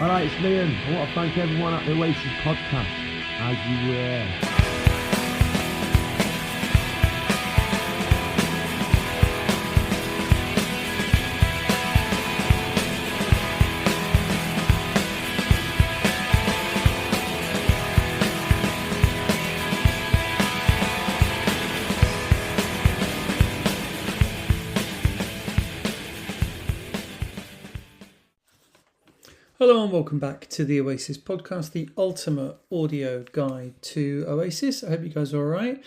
Alright, it's Liam. I want to thank everyone at the Oasis podcast, as you were. Hello and welcome back to the Oasis podcast, the ultimate audio guide to Oasis. I hope you guys are all right.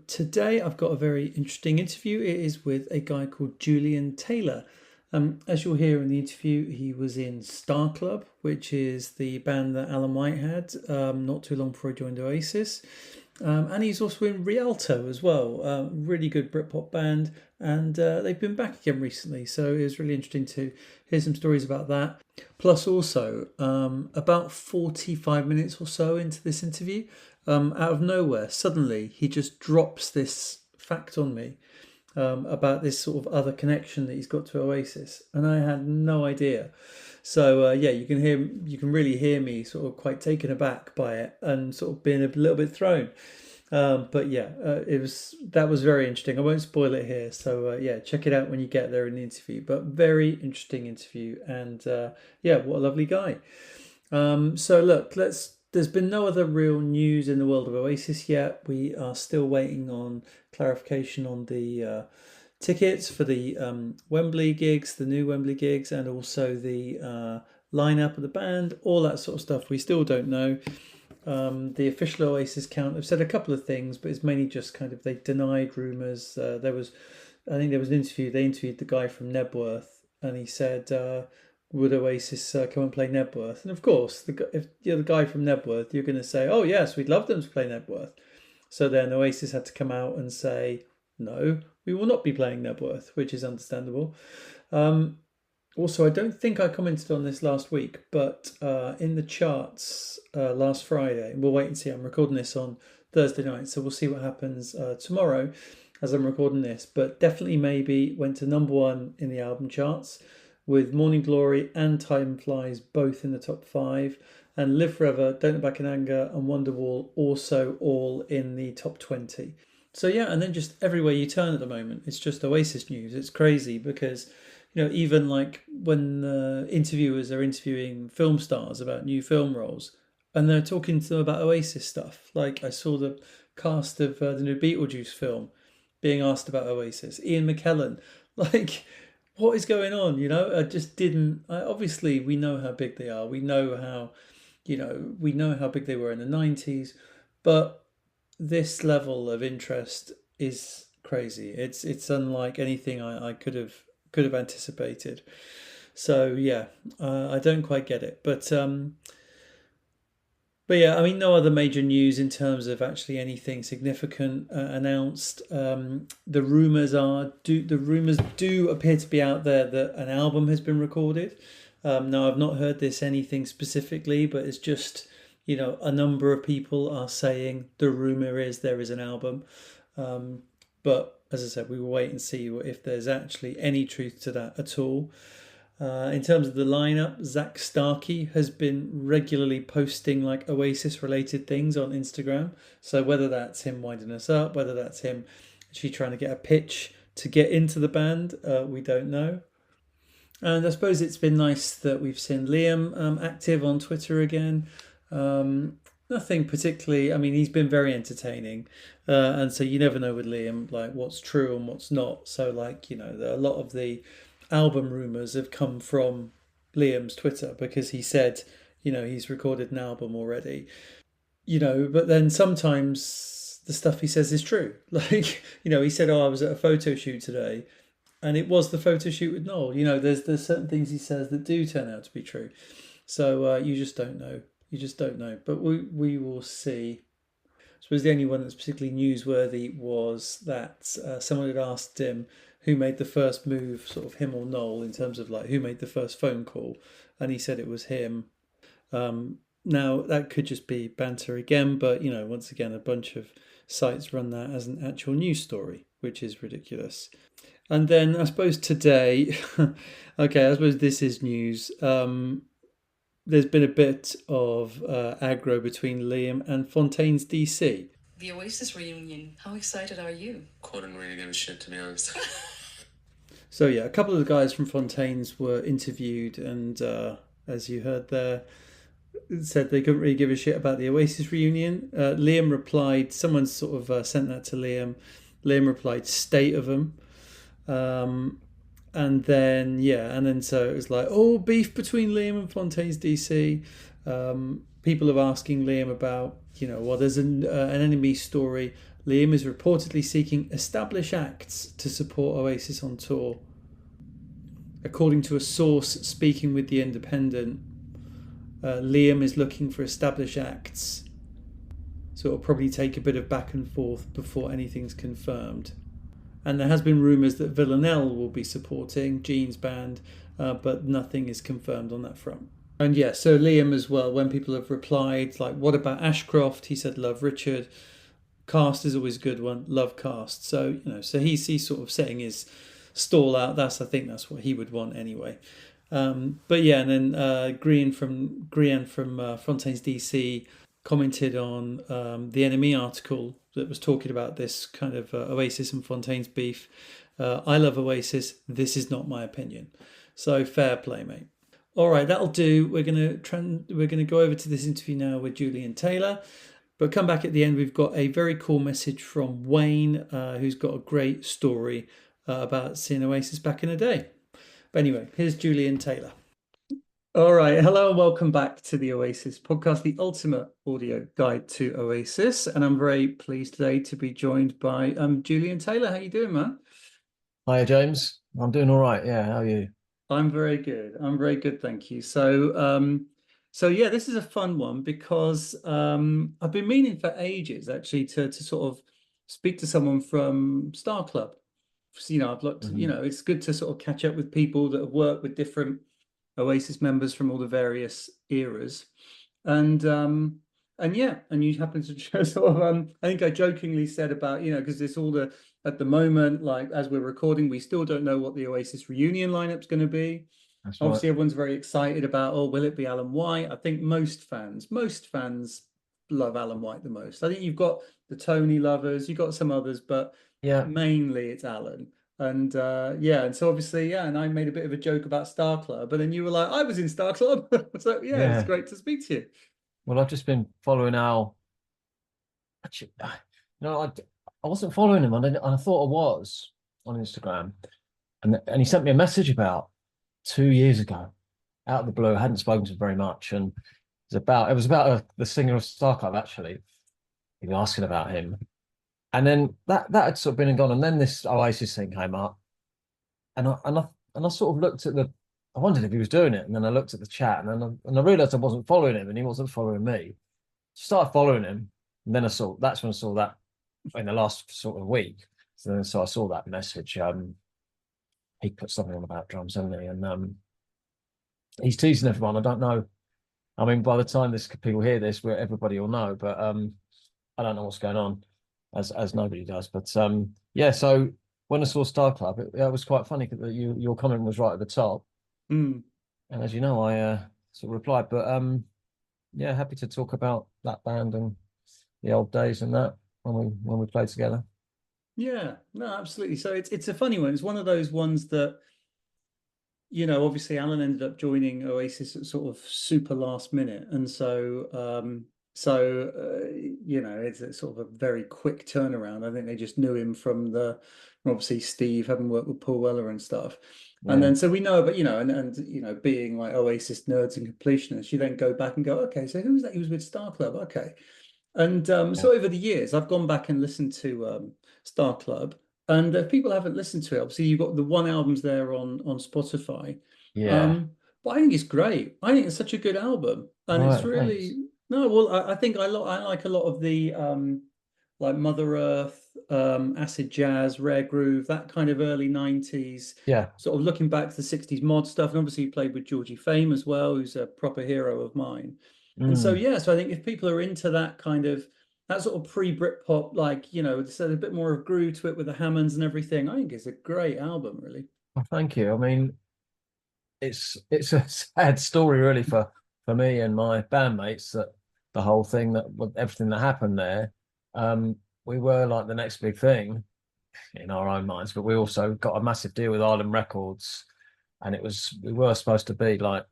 Today I've got a very interesting interview. It is with a guy called Julian Taylor. As you'll hear in the interview, he was in Starclub, which is the band that Alan White had not too long before he joined Oasis. And he's also in Rialto as well, really good Britpop band, and they've been back again recently, so it was really interesting to hear some stories about that. Plus also, about 45 minutes or so into this interview, out of nowhere, suddenly he just drops this fact on me about this sort of other connection that he's got to Oasis, and I had no idea. So you can really hear me sort of quite taken aback by it and sort of being a little bit thrown. That was very interesting. I won't spoil it here. So check it out when you get there in the interview. But very interesting interview, and what a lovely guy. There's been no other real news in the world of Oasis yet. We are still waiting on clarification on the tickets for the Wembley gigs, the new Wembley gigs, and also the lineup of the band, all that sort of stuff. We still don't know. The official Oasis account have said a couple of things, but it's mainly just kind of they denied rumours. There was an interview. They interviewed the guy from Nebworth, and he said, "Would Oasis come and play Nebworth?" And of course, if you're the guy from Nebworth, you're going to say, "Oh yes, we'd love them to play Nebworth." So then Oasis had to come out and say, "No, we will not be playing Nebworth," which is understandable. Also, I don't think I commented on this last week, but in the charts last Friday, we'll wait and see. I'm recording this on Thursday night, so we'll see what happens tomorrow as I'm recording this. But definitely Maybe went to number one in the album charts, with Morning Glory and Time Flies both in the top 5, and Live Forever, Don't Look Back in Anger, and Wonderwall also all in the top 20. So and then just everywhere you turn at the moment, it's just Oasis news. It's crazy because, even like when the interviewers are interviewing film stars about new film roles, and they're talking to them about Oasis stuff. Like I saw the cast of the new Beetlejuice film being asked about Oasis. Ian McKellen, like, what is going on? I just didn't. Obviously, we know how big they are. We know how big they were in the 90s, but this level of interest is crazy. It's unlike anything I could have anticipated. So I don't quite get it, but no other major news in terms of actually anything significant announced. The rumors do appear to be out there that an album has been recorded. Now I've not heard anything specifically, but it's just, a number of people are saying the rumor is there is an album. But as I said, we will wait and see if there's actually any truth to that at all. In terms of the lineup, Zach Starkey has been regularly posting like Oasis related things on Instagram. So whether that's him winding us up, whether that's him actually trying to get a pitch to get into the band, we don't know. And I suppose it's been nice that we've seen Liam active on Twitter again. Nothing particularly. I mean, he's been very entertaining, and so you never know with Liam like what's true and what's not. So a lot of the album rumors have come from Liam's Twitter because he said he's recorded an album already. But then sometimes the stuff he says is true. Like he said, "Oh, I was at a photo shoot today," and it was the photo shoot with Noel. There's certain things he says that do turn out to be true. So you just don't know. You just don't know. But we will see. I suppose the only one that's particularly newsworthy was that someone had asked him who made the first move, sort of him or Noel, in terms of like who made the first phone call, and he said it was him. Now that could just be banter again, but once again, a bunch of sites run that as an actual news story, which is ridiculous. And then I suppose today, I suppose this is news. there's been a bit of aggro between Liam and Fontaine's DC. The Oasis reunion. How excited are you? Couldn't really give a shit, to be honest. So yeah, a couple of the guys from Fontaine's were interviewed, and as you heard there, said they couldn't really give a shit about the Oasis reunion. Liam replied, someone sort of sent that to Liam. Liam replied, "State of them." And then so it was like, oh, beef between Liam and Fontaine's DC. People are asking Liam about, well, there's an enemy story. Liam is reportedly seeking established acts to support Oasis on tour. According to a source speaking with The Independent, Liam is looking for established acts. So it'll probably take a bit of back and forth before anything's confirmed. And there has been rumours that Villanelle will be supporting Gene's band, but nothing is confirmed on that front. And yeah, so Liam as well, when people have replied, like, what about Ashcroft? He said, love Richard. Cast is always a good one. Love Cast. So, so he's sort of setting his stall out. I think that's what he would want anyway. But yeah, and then Grian from Fontaine's DC commented on the NME article that was talking about this kind of Oasis and Fontaine's beef. I love Oasis. This is not my opinion. So fair play, mate. All right, that'll do. We're gonna go over to this interview now with Julian Taylor. But come back at the end. We've got a very cool message from Wayne, who's got a great story about seeing Oasis back in the day. But anyway, here's Julian Taylor. All right, hello and welcome back to the Oasis podcast, the ultimate audio guide to Oasis. And I'm very pleased today to be joined by Julian Taylor. How you doing, man? Hiya, James. I'm doing all right. Yeah, how are you? I'm very good. I'm very good, thank you. So yeah, this is a fun one because I've been meaning for ages actually to sort of speak to someone from Starclub. So, I've looked, it's good to sort of catch up with people that have worked with different Oasis members from all the various eras, and you happen to sort of I think I jokingly said about because it's all at the moment, like as we're recording, we still don't know what the Oasis reunion lineup's going to be. That's Obviously, right. everyone's very excited about, will it be Alan White? I think most fans love Alan White the most. I think you've got the Tony lovers, you've got some others, but Yeah, mainly it's Alan. And and so obviously, and I made a bit of a joke about Starclub, but then you were like, I was in Starclub. So yeah, it's yeah. great to speak to you. Well, I've just been following Al. Actually, I wasn't following him, and I thought I was on Instagram, and he sent me a message about 2 years ago, out of the blue. I hadn't spoken to him very much, and it was about the singer of Starclub actually. He was asking about him, and then that had sort of been and gone, and then this Oasis thing came up, and I sort of looked at I wondered if he was doing it, and then I looked at the chat, and I realised I wasn't following him, and he wasn't following me. Started following him, and then that's when I saw that in the last sort of week. So I saw that message. He put something on about drums, hasn't he? And he's teasing everyone. I don't know. I mean, by the time people hear this, where everybody will know, but I don't know what's going on, as nobody does. But yeah. So when I saw Starclub, it was quite funny that your comment was right at the top. Mm. And as you know, I sort of replied. But yeah, happy to talk about that band and the old days and that when we played together. Yeah, no, absolutely. So it's a funny one. It's one of those ones that, obviously Alan ended up joining Oasis at sort of super last minute, and it's sort of a very quick turnaround. I think they just knew him from obviously Steve having worked with Paul Weller and stuff. Yeah. And then so we know, but and being like Oasis nerds and completionists, you then go back and go, okay, so who's that? He was with Starclub, okay. And so over the years, I've gone back and listened to Starclub, and if people haven't listened to it, obviously you've got the one album's there on Spotify. Yeah. But I think it's great. I think it's such a good album, and it's Right, really thanks. no. Well, I think I like a lot of the like Mother Earth, acid jazz, rare groove, that kind of early 90s. Yeah. Sort of looking back to the 60s mod stuff, and obviously you played with Georgie Fame as well, who's a proper hero of mine. And so so I think if people are into that kind of that sort of pre-Britpop, like so a bit more of groove to it with the Hammonds and everything, I think it's a great album, really. Well, thank you. I mean, it's a sad story really for for me and my bandmates that the whole thing that everything that happened there, we were like the next big thing in our own minds, but we also got a massive deal with Island Records, and we were supposed to be like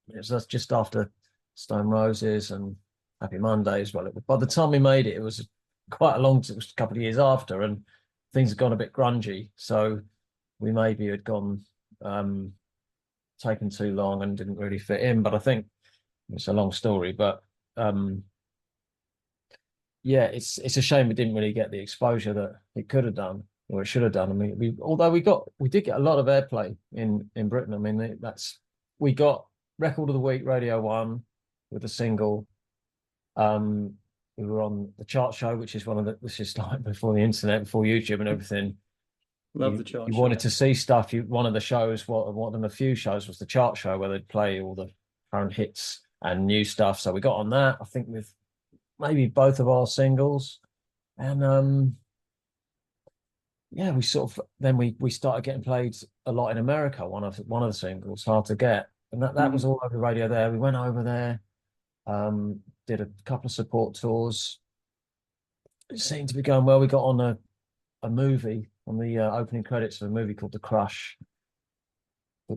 it was just after Stone Roses and Happy Mondays. Well, by the time we made it, it was quite it was a couple of years after, and things had gone a bit grungy. So we maybe had gone taken too long and didn't really fit in. But I think it's a long story. But yeah, it's a shame we didn't really get the exposure that it could have done or it should have done. I mean, although we did get a lot of airplay in Britain. I mean, we got Record of the Week, Radio 1 with a single. We were on the chart show, which is like before the internet, before YouTube and everything. Love the chart you show. wanted to see stuff. One of the shows, one of the few shows was the chart show where they'd play all the current hits and new stuff. So we got on that, I think, with maybe both of our singles. And yeah, we sort of then we started getting played a lot in America. One of the singles, Hard to Get. And that was all over the radio there. We went over there, did a couple of support tours. It seemed to be going well. We got on a movie on the opening credits of a movie called The Crush,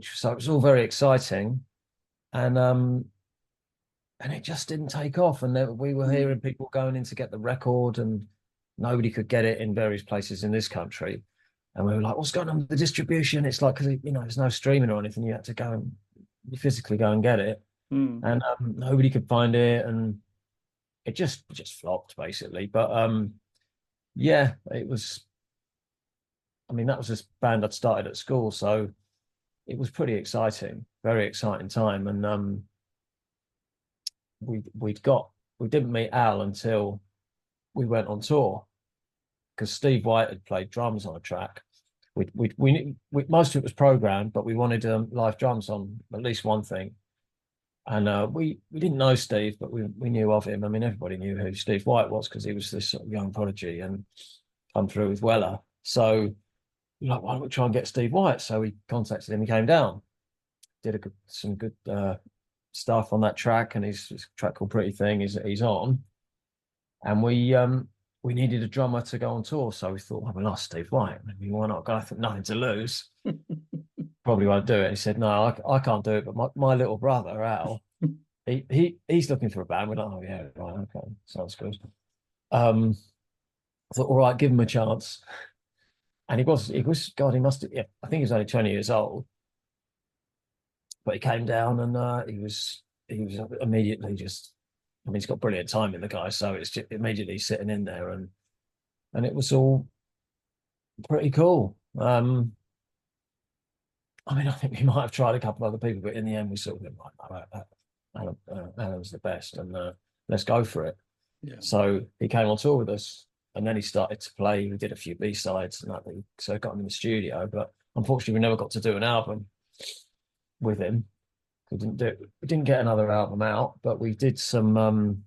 so it was all very exciting, and it just didn't take off. And we were hearing people going in to get the record, and nobody could get it in various places in this country. And we were like, "What's going on with the distribution?" It's like, because there's no streaming or anything. You had to go and physically go and get it, and nobody could find it, and it just flopped basically. But yeah, it was. I mean, that was this band I'd started at school, so it was pretty exciting, very exciting time. And we didn't meet Al until we went on tour, because Steve White had played drums on a track. We most of it was programmed, but we wanted live drums on at least one thing. And we didn't know Steve, but we knew of him. I mean, everybody knew who Steve White was because he was this sort of young prodigy and come through with Weller. So we're like, why don't we try and get Steve White? So we contacted him. He came down, did some good stuff on that track, and his track called Pretty Thing he's on. And we needed a drummer to go on tour, so we thought, well, we lost Steve White. I mean, why not? I think nothing to lose. Probably won't do it. He said, no, I can't do it. But my little brother Al, he's looking for a band. We're like, oh yeah, right, okay, sounds good. I thought, all right, give him a chance. And he was God, he must have, yeah, I think he was only 20 years old. But he came down, and he was immediately just, I mean, he's got brilliant timing, the guy, so it's just immediately sitting in there, and it was all pretty cool. I mean, I think we might have tried a couple of other people, but in the end we sort of went, right, Alan's the best, and let's go for it. Yeah. So he came on tour with us, and then he started to play. We did a few B-sides and that, so I got him in the studio, but unfortunately we never got to do an album with him. We didn't get another album out, but we did some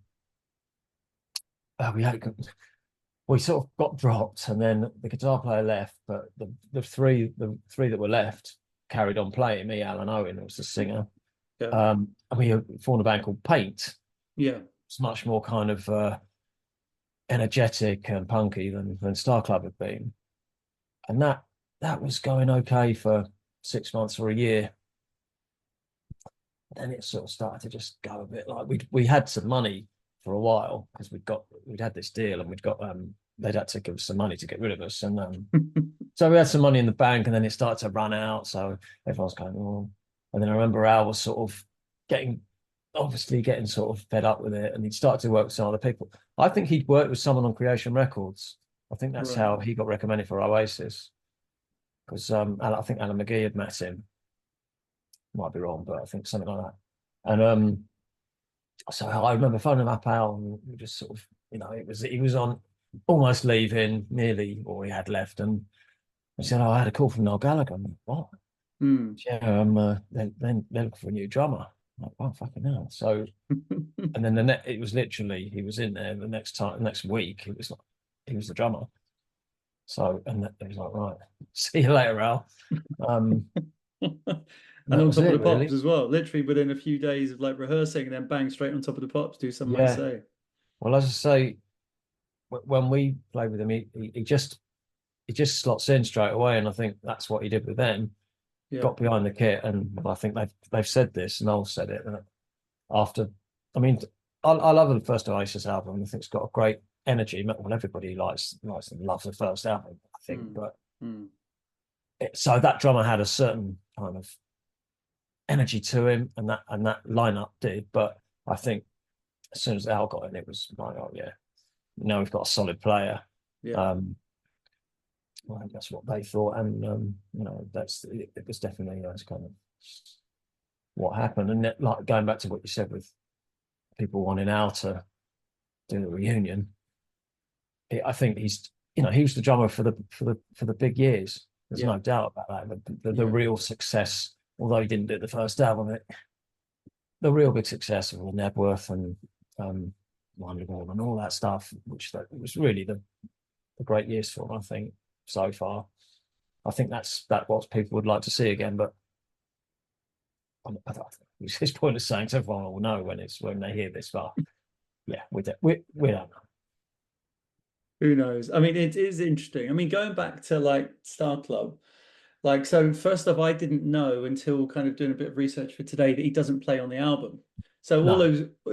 we sort of got dropped, and then the guitar player left, but the three that were left carried on playing. Me, Alan Owen was the singer. Yeah. And we formed a band called Paint. Yeah. It's much more kind of energetic and punky than Starclub had been. And that was going okay for 6 months or a year. Then it sort of started to just go a bit like we had some money for a while because we'd had this deal, and they'd had to give us some money to get rid of us, and so we had some money in the bank, and then it started to run out. So everyone's going, oh. And then I remember Al was sort of getting sort of fed up with it, and he'd started to work with some other people. I think he'd worked with someone on Creation Records. I think that's how he got recommended for Oasis, because I think Alan McGee had met him. Might be wrong, but I think something like that. And so I remember phoning him up, Al, and we just sort of, he was on almost leaving, nearly, or he had left, and he said, "Oh, I had a call from Noel Gallagher." I'm like, "What?" Yeah, they're looking for a new drummer. I'm like, "Oh, fucking hell!" So, and then it was literally, he was in there the next week. It was like he was the drummer. So, and it was like, right, see you later, Al. And that on was top of it, the pops really. as well, literally within a few days of like rehearsing, and then bang, straight on top of the pops, do some might Yeah. say. Well, as I say, when we played with him, he just slots in straight away, and I think that's what he did with them. Yeah, Got behind the kit, and I think they've said this, and Noel said it. After, I mean, I love the first Oasis album. I think it's got a great energy. Well, everybody likes and loves the first album, I think. mm. But Mm. so that drummer had a certain kind of energy to him, and that lineup did. But I think as soon as Al got in, it was like, oh yeah, now we've got a solid player. Yeah, Well, that's what they thought, and it was definitely that's kind of what happened. And like going back to what you said with people wanting Al to do the reunion, I think he was the drummer for the big years. There's yeah, no doubt about that. The yeah, real success, although he didn't do the first album, the real big success of Nebworth and Wonderwall and all that stuff, which that was really the great years for him, I think, so far. I think that's what people would like to see again, but I don't think it's pointless saying, because everyone will know when they hear this. But yeah, we don't know. who knows? I mean, it is interesting. I mean, going back to like Starclub, like, so first off, I didn't know until kind of doing a bit of research for today that he doesn't play on the album. So No,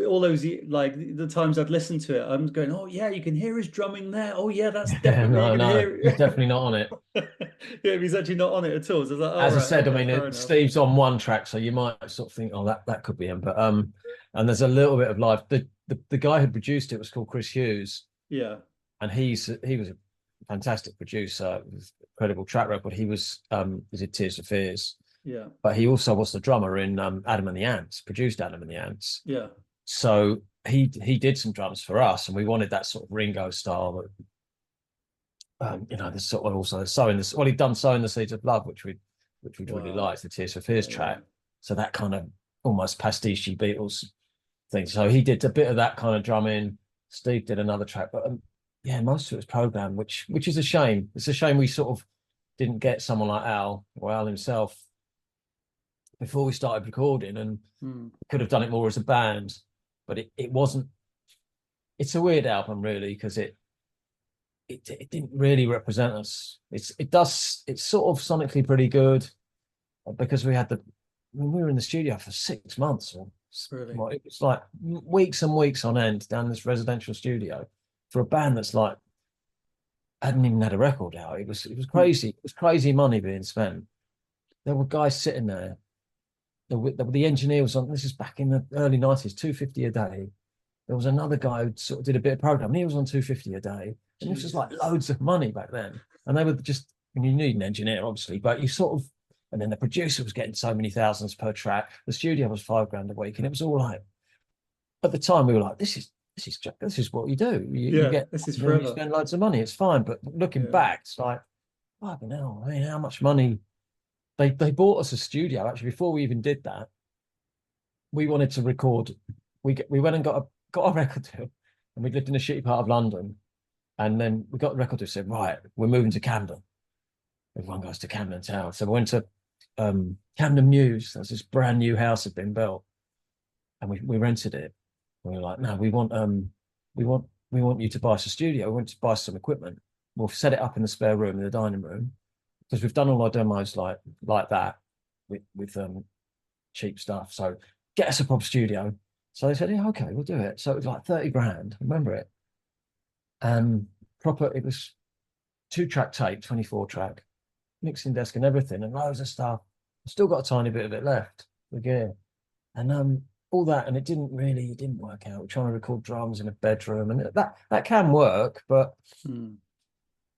all those like the times I'd listened to it, I'm going, oh yeah, you can hear his drumming there. Oh yeah, that's definitely you can no, hear he's it. definitely not on it. Yeah, he's actually not on it at all. So I was like, oh As I right, said, I okay, mean, fair enough. Steve's on one track, so you might sort of think, oh, that could be him. But and there's a little bit of live. The guy who produced it was called Chris Hughes, Yeah, and he was a fantastic producer with incredible track record. He did Tears for Fears, yeah, but he also was the drummer in Adam and the Ants, produced Adam and the Ants. yeah, So he did some drums for us, and we wanted that sort of Ringo style. The sort of also sowing this. Well, he'd done "Sowing the Seeds of Love," which we really wow, liked, the Tears for Fears yeah, yeah, track. So that kind of almost pastiche Beatles thing. So he did a bit of that kind of drumming. Steve did another track, but yeah, most of it was programmed, which is a shame. It's a shame we sort of didn't get someone like Al or Al himself before we started recording, and mm, could have done it more as a band. But it wasn't. It's a weird album, really, because it didn't really represent us. It's sort of sonically pretty good, because we were in the studio for 6 months, or really, well, it was like weeks and weeks on end down this residential studio for a band that's like hadn't even had a record out. It was mm, crazy. It was crazy money being spent. There were guys sitting there. The engineer was on. This is back in the early 90s, 250 a day. There was another guy who sort of did a bit of program. He was on 250 a day, and it was just like Jesus. loads of money back then. And they were just, and you need an engineer, obviously, but you sort of, and then the producer was getting so many thousands per track. The studio was £5 a week, and it was all like, at the time we were like, this is what you do. You Yeah, get, this is you forever. spend loads of money. It's fine, but looking Yeah, back, it's like, fucking hell. I mean, how much money they bought us a studio actually before we even did that. We wanted to record. We went and got a record deal, and we lived in a shitty part of London. And then we got the record deal, said, right, we're moving to Camden. Everyone goes to Camden Town. So we went to Camden Mews. There's this brand new house had been built, and we rented it. And we were like, no, we want you to buy us a studio. We want to buy some equipment. We'll set it up in the spare room in the dining room, because we've done all our demos like that with cheap stuff. So get us a proper studio. So they said, yeah, okay, we'll do it. So it was like 30 grand. Remember it? Proper. It was 2-track tape, 24 track, mixing desk and everything, and loads of stuff. I've still got a tiny bit of it left, the gear, and all that, and it didn't work out. We're trying to record drums in a bedroom, and that can work, but mm,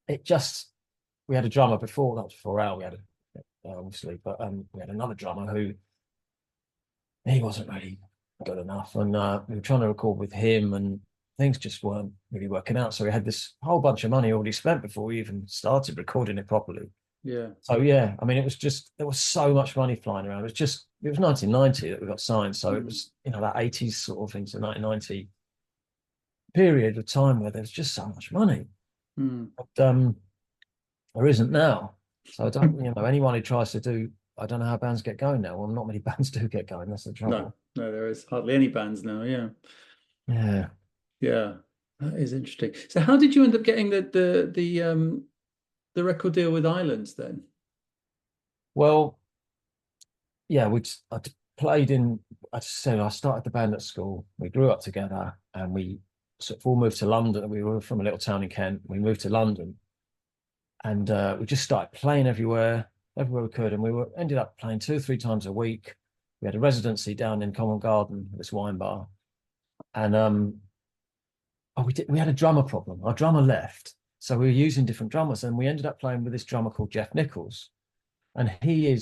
it just, we had a drummer before, that was before Al, we had obviously, but we had another drummer who, he wasn't really good enough, and we were trying to record with him, and things just weren't really working out. So we had this whole bunch of money already spent before we even started recording it properly. yeah, So yeah, I mean, it was just, there was so much money flying around. It was 1990 that we got signed, so it mm, was, that 80s sort of into 1990 period of time where there's just so much money. mm, But there isn't now. So I don't, anyone who tries to do I don't know how bands get going now. Well, not many bands do get going. That's the trouble. No, there is hardly any bands now. Yeah, Yeah. yeah, that is interesting. So, how did you end up getting the record deal with Islands then? Well, yeah, I played in. I said I started the band at school. We grew up together, and we sort of all moved to London. We were from a little town in Kent. We moved to London, and we just started playing everywhere we could, and we were ended up playing 2 or 3 times a week. We had a residency down in Covent Garden, this wine bar, and we had a drummer problem. Our drummer left, so we were using different drummers, and we ended up playing with this drummer called Jeff Nichols, and he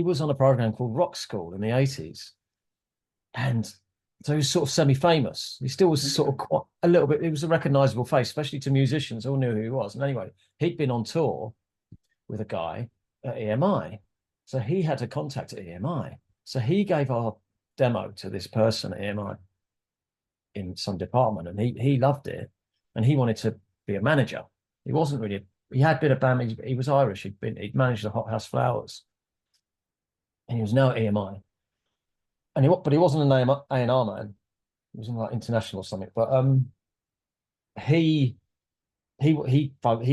was on a program called Rock School in the 80s, and so he was sort of semi-famous. He still was sort of quite a little bit. He was a recognizable face, especially to musicians. All knew who he was. And anyway, he'd been on tour with a guy at EMI, so he had a contact at EMI. So he gave our demo to this person at EMI in some department, and he loved it, and he wanted to be a manager. He wasn't really. He had been a band. He was Irish. He'd managed the Hot House Flowers, and he was now at EMI. But he wasn't an A&R man. He was in like international or something. But he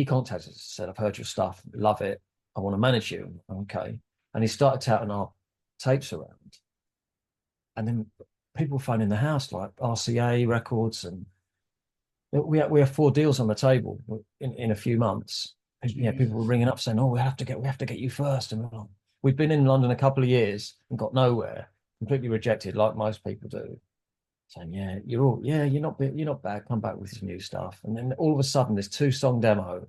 contacted us, said, "I've heard your stuff, love it. I want to manage you." Okay, and he started touting our tapes around, and then people phoning the house like RCA Records, and we have 4 deals on the table in a few months. Yeah, people were ringing up saying, "Oh, we have to get you first," and we've been in London a couple of years and got nowhere, completely rejected, like most people do. Saying, you're not bad. Come back with some new stuff, and then all of a sudden, this 2-song demo,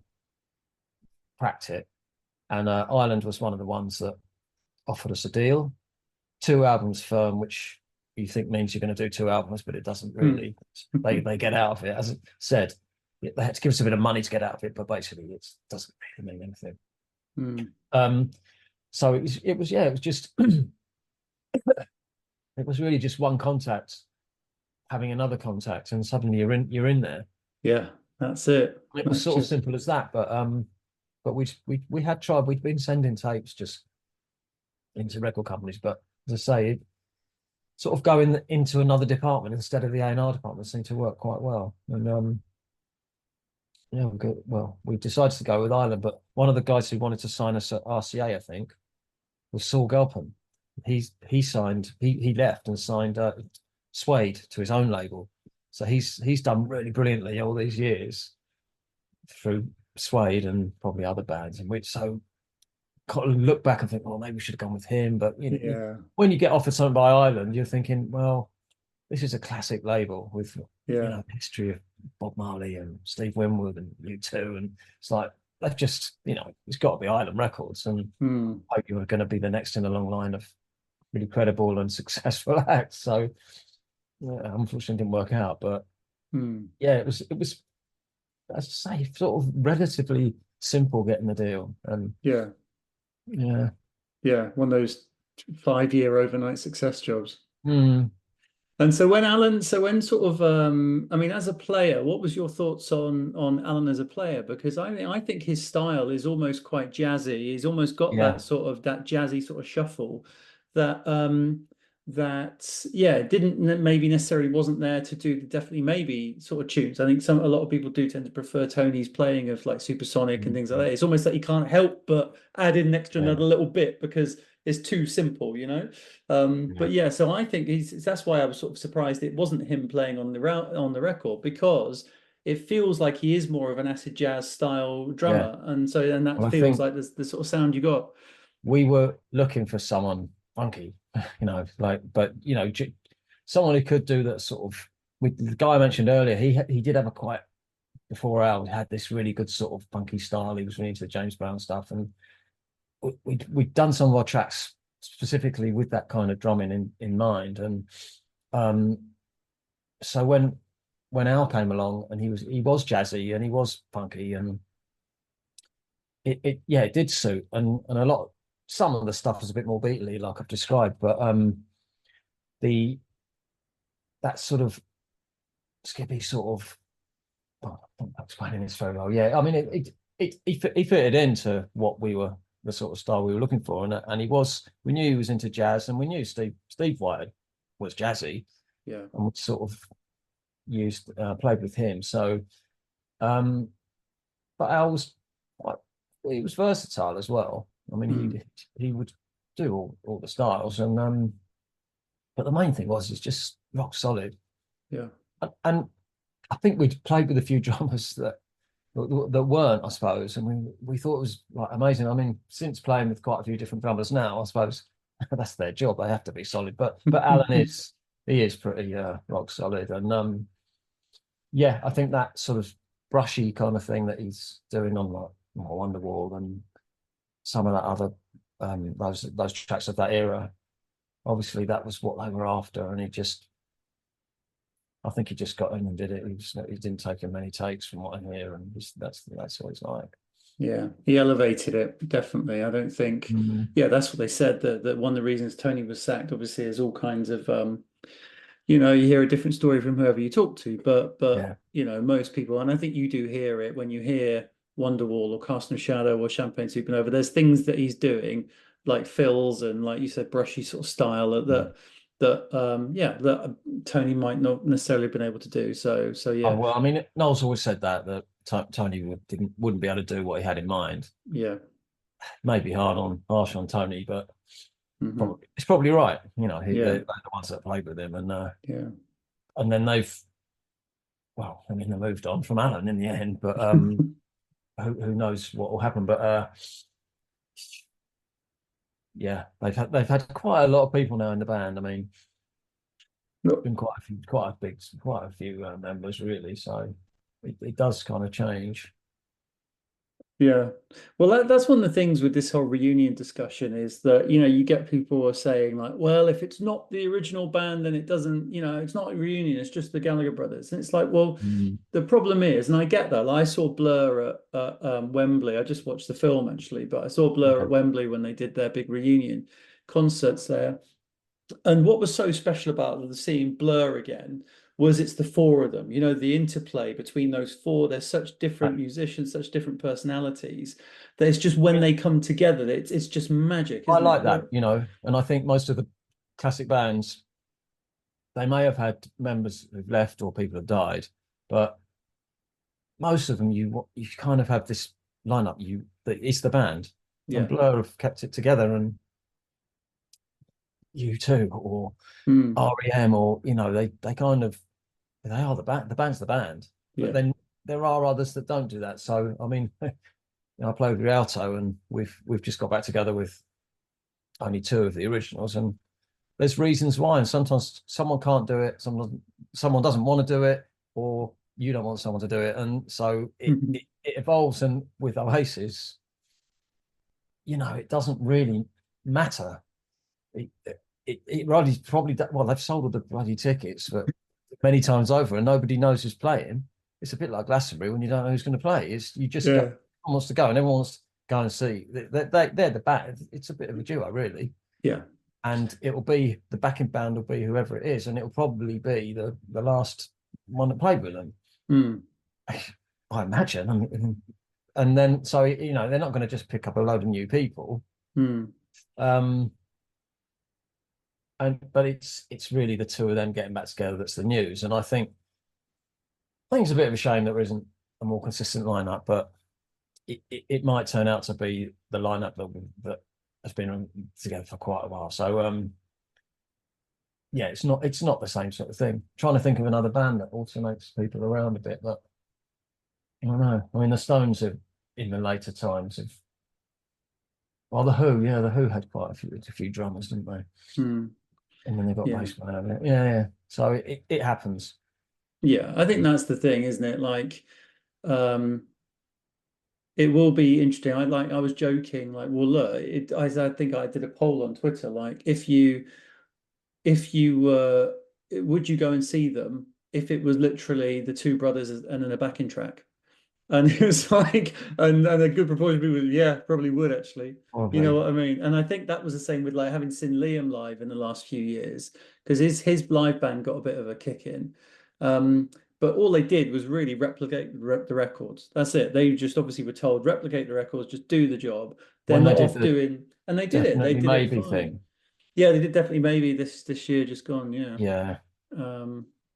cracked it, and Ireland was one of the ones that offered us a deal, 2 albums firm, which you think means you're going to do 2 albums, but it doesn't really. They get out of it, as I said. They had to give us a bit of money to get out of it, but basically it doesn't really mean anything. So it was just it was really just one contact having another contact, and suddenly you're in there. Yeah, that's it. It was sort of simple as that, but we had tried. We'd been sending tapes just into record companies, but as I say, sort of going into another department instead of the A&R department seemed to work quite well. And yeah, we decided to go with Ireland, but one of the guys who wanted to sign us at RCA, I think, was Saul Galpin. He left and signed Suede to his own label. So he's done really brilliantly all these years through Suede and probably other bands, in which so look back and think, well, maybe we should have gone with him. But when you get offered something by Ireland, you're thinking, well, this is a classic label with history of Bob Marley and Steve Winwood and U2, and it's like they've just it's got to be Ireland Records, and hope you're going to be the next in a long line of really credible and successful acts. So unfortunately, it didn't work out, but it was as I say, sort of relatively simple getting the deal, and one of those 5-year overnight success jobs. And so when sort of I mean, as a player, what was your thoughts on Alan as a player? Because I think his style is almost quite jazzy. He's almost got that jazzy sort of shuffle that didn't maybe necessarily wasn't there to do the definitely maybe sort of tunes. I think a lot of people do tend to prefer Tony's playing of like Supersonic and things like that. It's almost like you can't help but add in another little bit because it's too simple, But so I think that's why I was sort of surprised it wasn't him playing on the record, because it feels like he is more of an acid jazz style drummer, and that feels like the sort of sound you got. We were looking for someone funky, someone who could do that sort of. The guy I mentioned earlier, he did have before Al had this really good sort of funky style. He was really into the James Brown stuff, and we'd done some of our tracks specifically with that kind of drumming in mind. And so when Al came along, and he was jazzy and he was funky, and it did suit, and some of the stuff was a bit more beatly, like I've described, but that sort of skippy sort of, I'm not explaining this very well. Yeah, I mean he fitted into what we were the sort of style we were looking for, and we knew he was into jazz, and we knew Steve White was jazzy, Yeah. and we sort of played with him. So, but Al was he was versatile as well. I mean, he would do all the styles, and but the main thing was he's just rock solid. Yeah. And I think we'd played with a few drummers that weren't, I suppose, and we thought it was like amazing. I mean, since playing with quite a few different drummers now, I suppose that's their job. They have to be solid. But Alan is pretty rock solid, and yeah, I think that sort of brushy kind of thing that he's doing on like Wonderwall and some of that other those tracks of that era. Obviously, that was what they were after, and I think he just got in and did it. He didn't take him many takes from what I hear, and that's what he's like. Yeah, he elevated it, definitely. I don't think, yeah, that's what they said, that one of the reasons Tony was sacked, obviously, is all kinds of, you hear a different story from whoever you talk to, but Yeah. most people, and I think you do hear it when you hear Wonderwall or Cast of Shadow or Champagne Supernova, there's things that he's doing, like fills and, like you said, brushy sort of style that Tony might not necessarily have been able to do. So yeah. Oh, well, I mean, Noel's always said that Tony wouldn't be able to do what he had in mind. Yeah. Maybe harsh on Tony, but it's probably right. They're the ones that played with him, and yeah, and then they moved on from Alan in the end, but who knows what will happen? But yeah, they've had quite a lot of people now in the band. I mean, it's been quite a few members really. So it does kind of change. Yeah. Well, that's one of the things with this whole reunion discussion is that, you get people are saying like, well, if it's not the original band, then it doesn't, it's not a reunion, it's just the Gallagher brothers. And it's like, well, the problem is, and I get that, I saw Blur at Wembley. I just watched the film actually, but I saw Blur at Wembley when they did their big reunion concerts there. And what was so special about seeing Blur again was it's the four of them, the interplay between those four. They're such different musicians, such different personalities, that it's just when they come together, it's just magic, I isn't like it? that, and I think most of the classic bands, they may have had members who've left or people have died, but most of them, you kind of have this lineup. It's the band, and Blur have kept it together, and U2 or REM, or they kind of they are the band. The band's the band, but then there are others that don't do that. So I mean, I play with Rialto, and we've just got back together with only two of the originals, and there's reasons why. And sometimes someone can't do it, someone doesn't want to do it, or you don't want someone to do it, and so it evolves. And with Oasis, it doesn't really matter. It really probably, well, they've sold all the bloody tickets but many times over, and nobody knows who's playing. It's a bit like Glastonbury when you don't know who's going to play. You just everyone wants to go, and everyone wants to go and see. They're the band. It's a bit of a duo, really. Yeah. And it will be, the backing band will be whoever it is, and it will probably be the last one that played with them. I imagine. And then, so they're not going to just pick up a load of new people. But it's really the two of them getting back together that's the news. And I think it's a bit of a shame there isn't a more consistent lineup, but it might turn out to be the lineup that has been together for quite a while. So yeah, it's not the same sort of thing. I'm trying to think of another band that alternates people around a bit, but I don't know. I mean, the Stones have, in the later times, well, the Who had quite a few drummers, didn't they? And then they got bass player. Yeah. So it happens. Yeah, I think that's the thing, isn't it? Like, it will be interesting. I was joking, like, well, look, I think I did a poll on Twitter, like, if you were, would you go and see them if it was literally the two brothers and then a backing track? And it was like, and a good proportion of people, probably would actually. Probably. You know what I mean? And I think that was the same with like having seen Liam live in the last few years, because his live band got a bit of a kick in. but all they did was really replicate the records. That's it. They just obviously were told replicate the records, just do the job. They're When they not did off the doing, and they did it. They definitely did it maybe fine. thing. Yeah, they did definitely maybe this year just gone. Yeah. Yeah.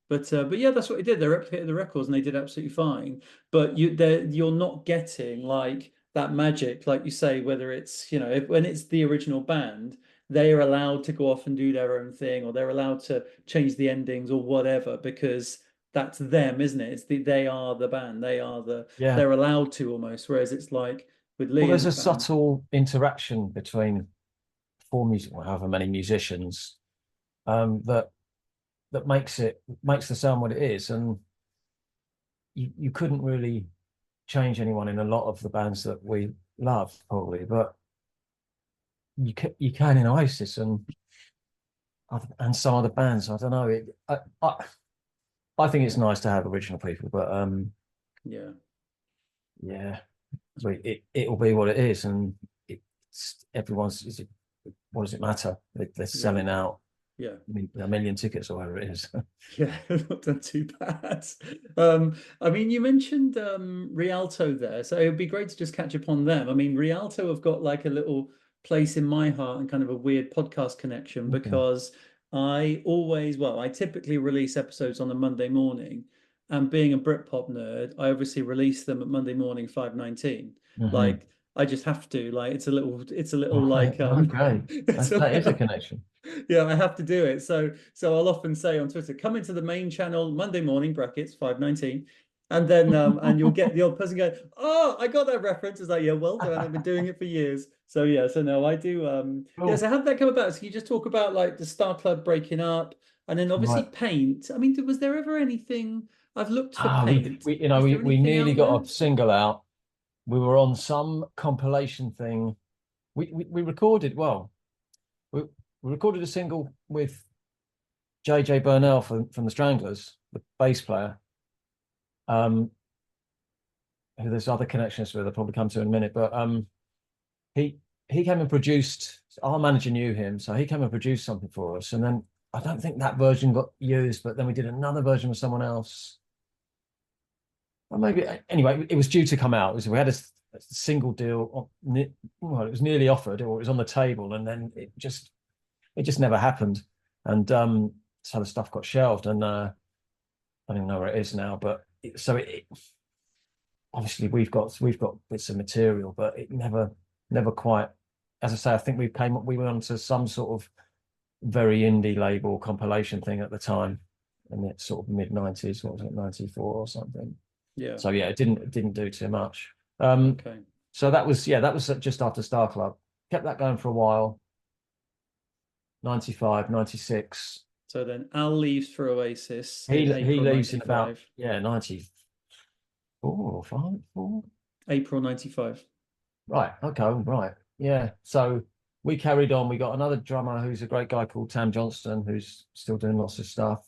But yeah, that's what they did. They replicated the records and they did absolutely fine. But you're not getting like that magic, like you say, whether it's, when it's the original band, they are allowed to go off and do their own thing, or they're allowed to change the endings or whatever, because that's them, isn't it? They are the band. Yeah. They're allowed to almost. Whereas it's like with Well, there's Liam's a band. subtle interaction between four music, or however many musicians, that makes the sound what it is, and you couldn't really change anyone in a lot of the bands that we love, probably, but you can in Oasis and some other bands. I don't know. I think it's nice to have original people, but Yeah. yeah, it'll be what it is, and everyone's. What does it matter? They're selling out Yeah. a million tickets or whatever it is. Yeah, not done too bad. I mean, you mentioned Rialto there, so it would be great to just catch up on them. I mean, Rialto have got like a little place in my heart and kind of a weird podcast connection, Okay. because I typically release episodes on a Monday morning, and being a Britpop nerd, I obviously release them at Monday morning 5:19. Hmm. Like I just have to. Like it's a little Right. like Okay. it's That is a a, connection. yeah, I have to do it. So I'll often say on Twitter, come into the main channel Monday morning brackets 5:19. And then and you'll get the odd person going, oh, I got that reference. It's like, yeah, well done. I've been doing it for years. So yeah, so no, I do yeah, Cool. so how did that come about? So you just talk about like the Starclub breaking up, and then obviously Right. Paint. I mean, was there ever anything? I've looked for We, Paint. we you know Is there we anything nearly out got there? a single out. We were on some compilation thing. We recorded we, we recorded a single with JJ Burnell from the Stranglers, the bass player. Who there's other connections with I'll probably come to in a minute, but he he came and produced. Our manager knew him, so he came and produced something for us. And then I don't think that version got used, but then we did another version with someone else. Or maybe anyway, it was due to come out. We had a single deal. Well, it was nearly offered, or it was on the table, and then it just never happened. And so the stuff got shelved, and I don't even know where it is now. But obviously we've got bits of material, but it never quite. As I say, I think we went onto some sort of very indie label compilation thing at the time, and it's sort of mid 90s. What was it, 94 or something? Yeah. So yeah, it didn't do too much. Okay. So that was just after Starclub. Kept that going for a while. 95, 96. So then Al leaves for Oasis He in he April leaves in about 95. 94 or 5, 4. April 95. Right. Okay. Right. Yeah. So we carried on. We got another drummer who's a great guy called Tam Johnston, who's still doing lots of stuff.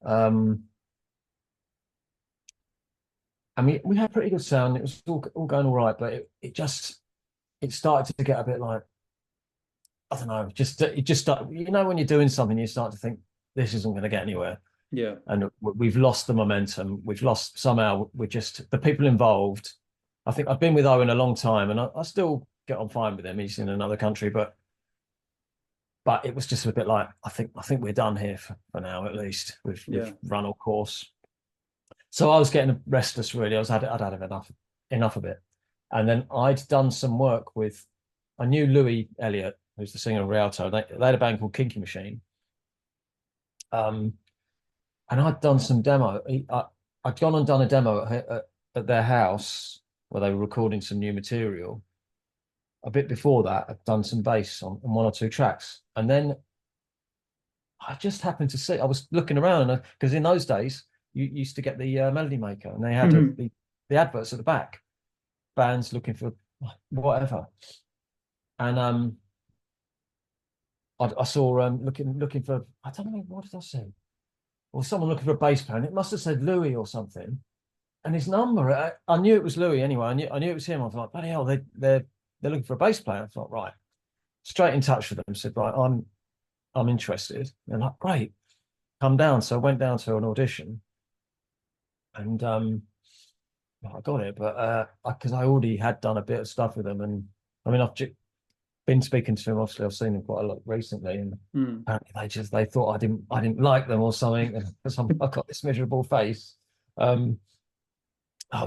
Um, and we had pretty good sound. It was all going all right, but it started to get a bit like, I don't know, it just started, when you're doing something, you start to think this isn't going to get anywhere. Yeah. And we've lost the momentum. We've lost somehow. We're just the people involved. I think I've been with Owen a long time, and I still get on fine with him. He's in another country, but it was just a bit like I think we're done here for now, at least. We've run our course. So I was getting restless. Really, I'd had enough of it. And then I'd done some work with. I knew Louis Elliott, who's the singer of Rialto. They had a band called Kinky Machine. And I'd done some demo. I'd gone and done a demo at their house where they were recording some new material. A bit before that, I'd done some bass on one or two tracks. And then I just happened to see, I was looking around, because in those days, you used to get the Melody Maker, and they had the adverts at the back, bands looking for whatever. And I saw looking for, I don't know, what did I say? Or someone looking for a bass player. It must have said Louis or something. And his number, I knew it was Louis anyway. I knew it was him. I was like, bloody hell, they're looking for a bass player. I thought, right, straight in touch with them. Said, right, I'm interested. And like, great, come down. So I went down to an audition, and I got it, but because I already had done a bit of stuff with them, and I mean, been speaking to them. Obviously, I've seen them quite a lot recently, and apparently they thought I didn't like them or something because I've got this miserable face. Oh,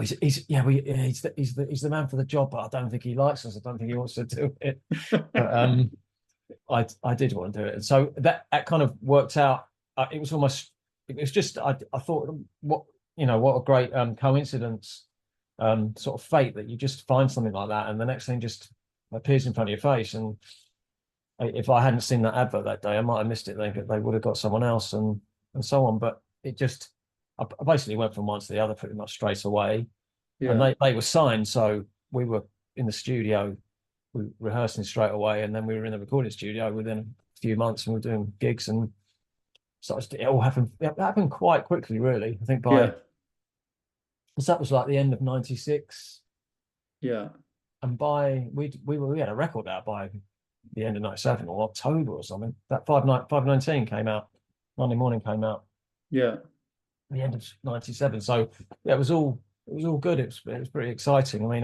he's the man for the job, but I don't think he likes us. I don't think he wants to do it. But I did want to do it, and so that kind of worked out. It was almost, it was just I thought what a great coincidence, sort of fate that you just find something like that, and the next thing just appears in front of your face. And if I hadn't seen that advert that day, I might have missed it. They would have got someone else, and so on. But it just, I basically went from one to the other pretty much straight away. Yeah. And they were signed, so we were in the studio, we were rehearsing straight away, and then we were in the recording studio within a few months, and we were doing gigs, and so it all happened. It happened quite quickly, really. I think because that was like the end of '96. Yeah. And we had a record out by the end of '97 or October or something. That 519 came out. Monday Morning came out. Yeah. The end of '97. So yeah, it was all good. It was pretty exciting. I mean,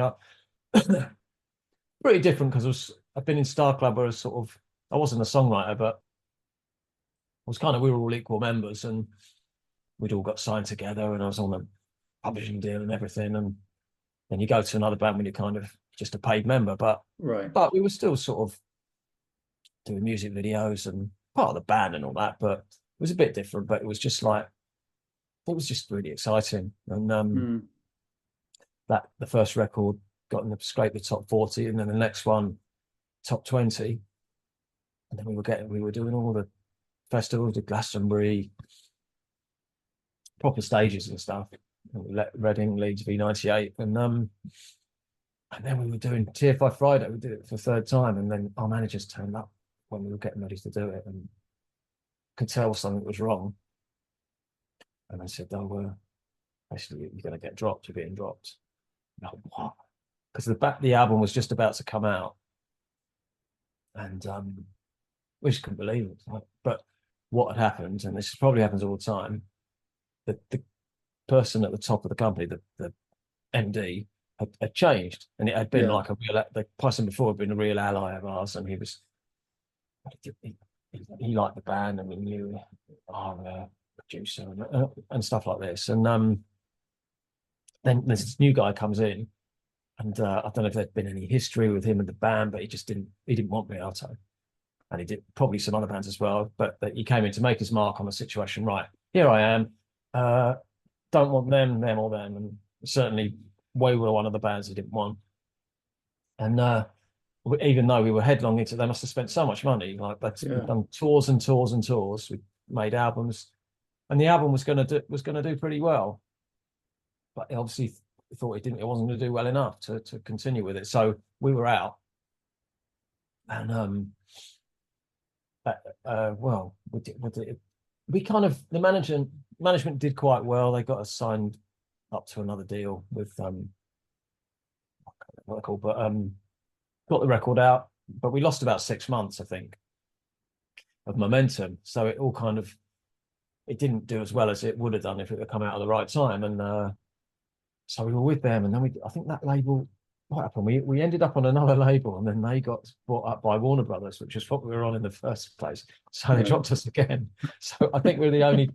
pretty different because I've been in Starclub where I wasn't a songwriter, but we were all equal members, and we'd all got signed together, and I was on a publishing deal and everything. And then you go to another band when you're kind of just a paid member, but we were still sort of doing music videos and part of the band and all that. But it was a bit different. But it was just really exciting. And that the first record scraped the top 40, and then the next one top 20, and then we were doing all the festivals, the Glastonbury, proper stages and stuff. Reading, Leeds, V98, and then we were doing TFI Friday. We did it for the third time, and then our managers turned up when we were getting ready to do it, and could tell something was wrong. And they said, "Oh, basically, you're going to get dropped. You're being dropped." Like, what? Because the album was just about to come out, and we just couldn't believe it. But what had happened, and this probably happens all the time, the person at the top of the company, the MD, had changed, and it had been like the person before had been a real ally of ours, and he liked the band, and we knew our producer and stuff like this. And then this new guy comes in, and I don't know if there'd been any history with him and the band, but he didn't want Rialto, and he did probably some other bands as well. But he came in to make his mark on the situation. Right, here I am. Don't want them or them, and certainly we were one of the bands he didn't want. And even though we were headlong into, they must have spent so much money. Like we've done tours and tours and tours. We made albums, and the album was going to do pretty well, but he obviously thought it wasn't going to do well enough to continue with it. So we were out, and we kind of, the management did quite well. They got us signed up to another deal with what they're called, but got the record out, but we lost about 6 months, I think, of momentum. So it all kind of, it didn't do as well as it would have done if it had come out at the right time. And so we were with them, and then I think that label, what happened? We ended up on another label, and then they got bought up by Warner Brothers, which is what we were on in the first place. So they dropped us again. So I think we're the only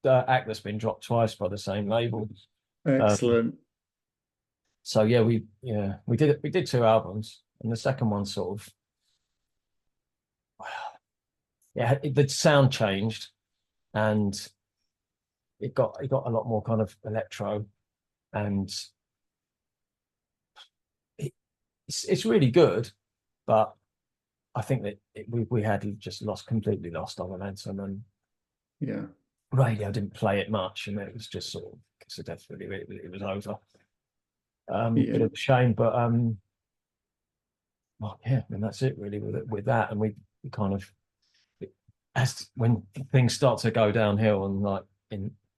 act that's been dropped twice by the same label. Excellent. So yeah, we did 2 albums, and the second one sort of, the sound changed, and it got a lot more kind of electro, and it's really good, but I think that we had just completely lost our momentum, and radio didn't play it much, and it was just sort of, so definitely it was over. Bit of a shame, but and that's it really with that. And we kind of, as when things start to go downhill, and like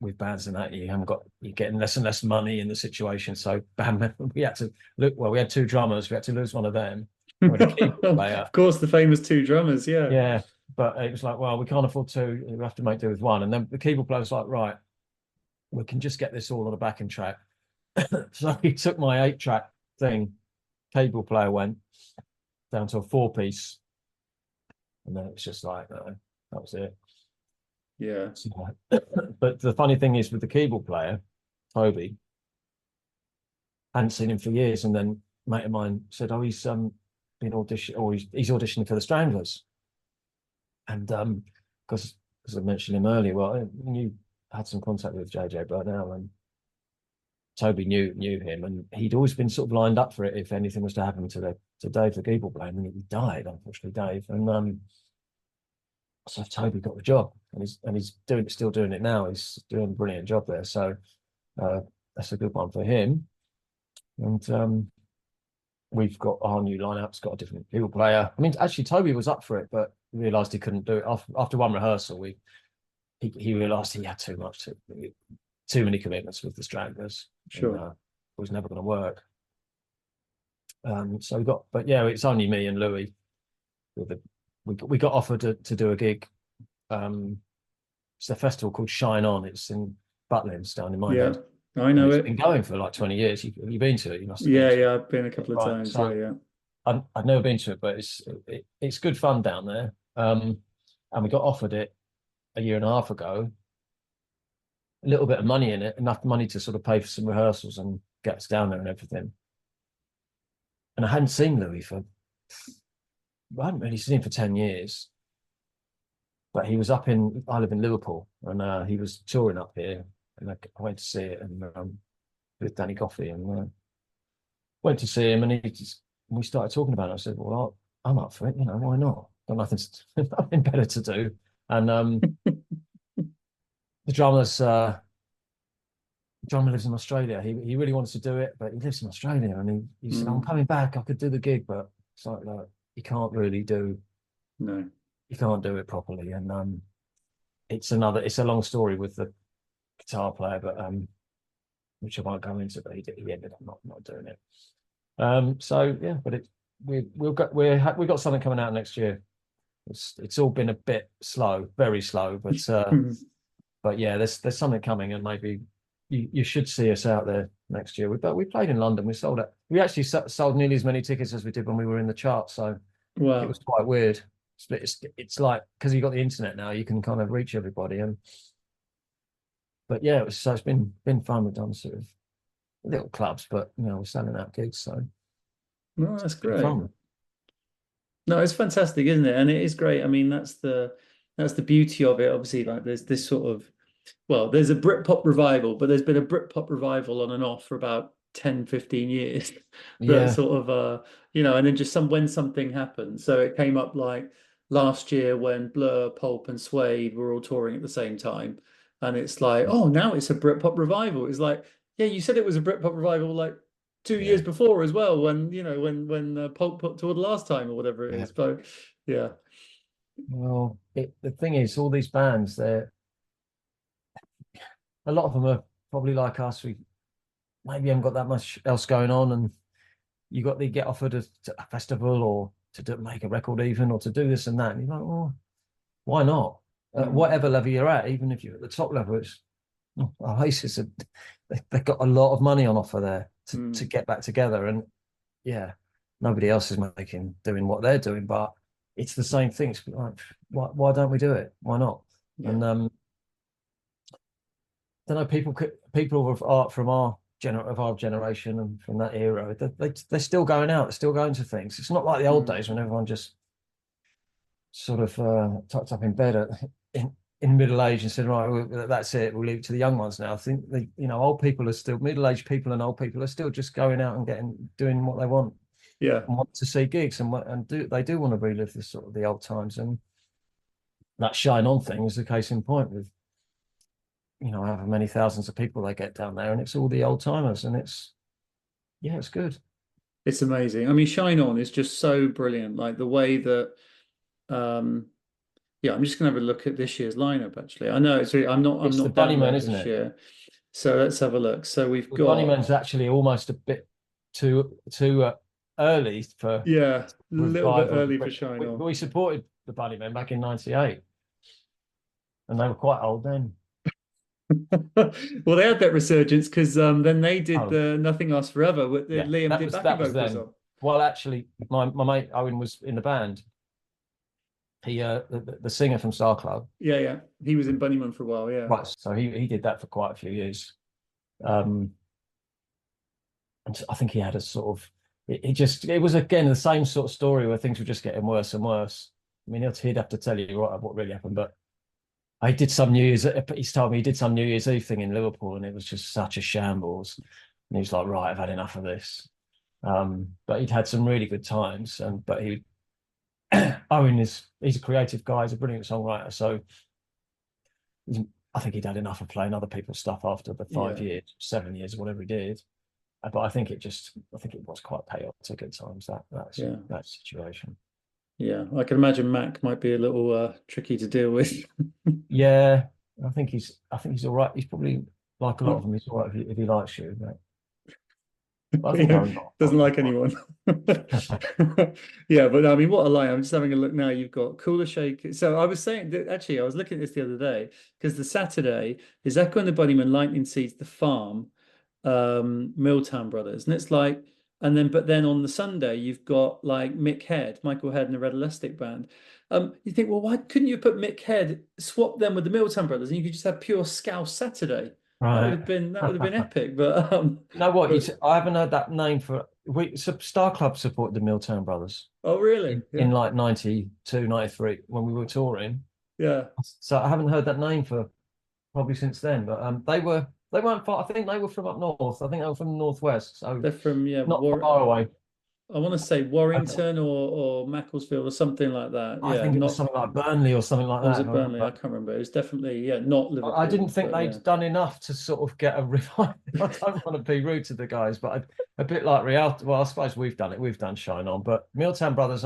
with bands and that, you're getting less and less money in the situation. So we had to look. Well, we had 2 drummers. We had to lose one of them. Of course, the famous 2 drummers. Yeah. But it was like, well, we can't afford 2. We have to make do with 1. And then the keyboard player was like, right, we can just get this all on a backing track. So he took my 8-track thing, cable player went down to a 4-piece, and then it's just like, that was it. Yeah. So, but the funny thing is with the keyboard player, Toby, I hadn't seen him for years, and then a mate of mine said, "Oh, he's been auditioning, or he's auditioning for the Stranglers." And because as I mentioned him earlier, well, you had some contact with JJ Burnell, and Toby knew him, and he'd always been sort of lined up for it if anything was to happen to Dave, the keyboard player, and then he died, unfortunately, Dave, and so Toby got the job, and he's still doing it now. He's doing a brilliant job there, so that's a good one for him. And we've got our new lineup's got a different keyboard player. I mean, actually, Toby was up for it, but realised he couldn't do it after one rehearsal. He realised he had too many commitments with the Stranglers. Sure. And, it was never going to work. So but yeah, it's only me and Louis. We got offered to do a gig. It's a festival called Shine On. It's in Butlins down in my head. I know it's it. been going for like 20 years. Have you been to it? You must have Yeah, I've been a couple of times. So yeah. I've never been to it, but it's good fun down there. And we got offered it a year and a half ago. A little bit of money in it, enough money to sort of pay for some rehearsals and get us down there and everything. And I hadn't seen Louis I hadn't really seen him for 10 years. But he was I live in Liverpool, and he was touring up here, and I went to see it, and with Danny Goffey, and went to see him, and we started talking about it. I said, "Well, I'm up for it. Why not? Got nothing better to do." And the drummer lives in Australia. He really wants to do it, but he lives in Australia, and he said, "I'm coming back. I could do the gig, but it's like you can't really do." No. You can't do it properly, and it's a long story with the guitar player, but which I won't go into, but he ended up not doing it. So yeah, but we've got something coming out next year. It's all been a bit slow, very slow, but yeah, there's something coming, and maybe you should see us out there next year. We played in London. We sold it. We actually sold nearly as many tickets as we did when we were in the charts. So wow, it was quite weird. It's like, because you've got the internet now, you can kind of reach everybody, but yeah, it's been fun. We've done sort of little clubs, but we're selling out gigs, so no, that's great. Fun. No, it's fantastic, isn't it? And it is great. I mean, that's the beauty of it. Obviously, like there's this sort of, well, there's a Britpop revival, but there's been a Britpop revival on and off for about 10, 15 years. Yeah. That sort of and then just when something happens. So it came up like last year when Blur, Pulp, and Suede were all touring at the same time, and it's like, oh, now it's a Britpop revival. It's like, yeah, you said it was a Britpop revival like 2 years before as well, when when Pulp toured last time or whatever it is. But yeah. Well, the thing is, all these bands, a lot of them are probably like us. We maybe haven't got that much else going on, and you get offered a festival or to make a record even, or to do this and that, and you're like, well, why not? Whatever level you're at, even if you're at the top level, Oasis, they've got a lot of money on offer there to get back together, and yeah, nobody else is doing what they're doing, but it's the same thing. It's like, why don't we do it? Why not? Yeah. And I don't know, people of art from our generation and from that era, they're still going out, they're still going to things. It's not like the old days when everyone just sort of tucked up in bed in middle age and said, right, that's it, we'll leave it to the young ones now. I think old people are still, middle-aged people and old people are still just going out and doing what they want. Yeah, and want to see gigs, they do want to relive the old times, and that Shine On thing is the case in point with however many thousands of people they get down there, and it's all the old timers, and it's good. It's amazing. I mean, Shine On is just so brilliant. Like the way that, I'm just gonna have a look at this year's lineup. Actually, I know it's the Bunnymen, isn't it? Year. So let's have a look. So we've got Bunnymen's actually almost a bit too early for a little bit early for Shine On. We supported the Bunnymen back in '98, and they were quite old then. Well, they had that resurgence because then they did Oh, the Nothing Lasts Forever. yeah, Liam did backing that was vocals then. on. Well, actually, my mate Owen was in the band. He the singer from Starclub. Yeah, yeah. He was in Bunnyman for a while. Yeah, Right, so he did that for quite a few years. Um, and I think he had a sort of it was again the same sort of story where things were just getting worse and worse. I mean, he'd have to tell you what really happened, but I did some New Year's. He's told me he did some New Year's Eve thing in Liverpool, and it was just such a shambles. And he was like, "Right, I've had enough of this." But he'd had some really good times, and but he Owen he's a creative guy, he's a brilliant songwriter, so I think he'd had enough of playing other people's stuff after the yeah, 5 years, 7 years, whatever he did. But I think it was quite chaotic at times, yeah, that situation. yeah. I can imagine Mac might be a little tricky to deal with. Yeah, I think he's all right. He's probably like a lot of them. He's all right if he likes you. But I think I'm not. Doesn't like anyone. Yeah, but I mean, what a lie. I'm just having a look now. You've got Cooler Shake. So I was saying that actually, I was looking at this the other day because the Saturday is Echo and the Bunnymen, Lightning Seeds, The Farm, Milltown Brothers. And it's like, but then on the Sunday, you've got like Michael Head and the Red Elastic Band. You think, well, why couldn't you put Mick Head, swap them with the Milltown Brothers, and you could just have pure Scouse Saturday? Right. That would have been epic. But You know what? but I haven't heard that name for Star Club supported the Milltown Brothers oh really? in Yeah, like 92, 93 when we were touring. yeah. So I haven't heard that name for probably since then. But they weren't far. I think they were from up north. I think they were from the northwest, so They're from not far away. I want to say Warrington or Macclesfield or something like that. I Yeah, think it was not something like Burnley or something like or was that, if it I Burnley? I remember. can't remember. It was definitely not I didn't Liverpool, think but yeah. they'd done enough to sort of get a revival. I don't want to be rude to the guys, but a bit like Rialto. Well, I suppose we've done it. We've done Shine On, but Milltown Brothers.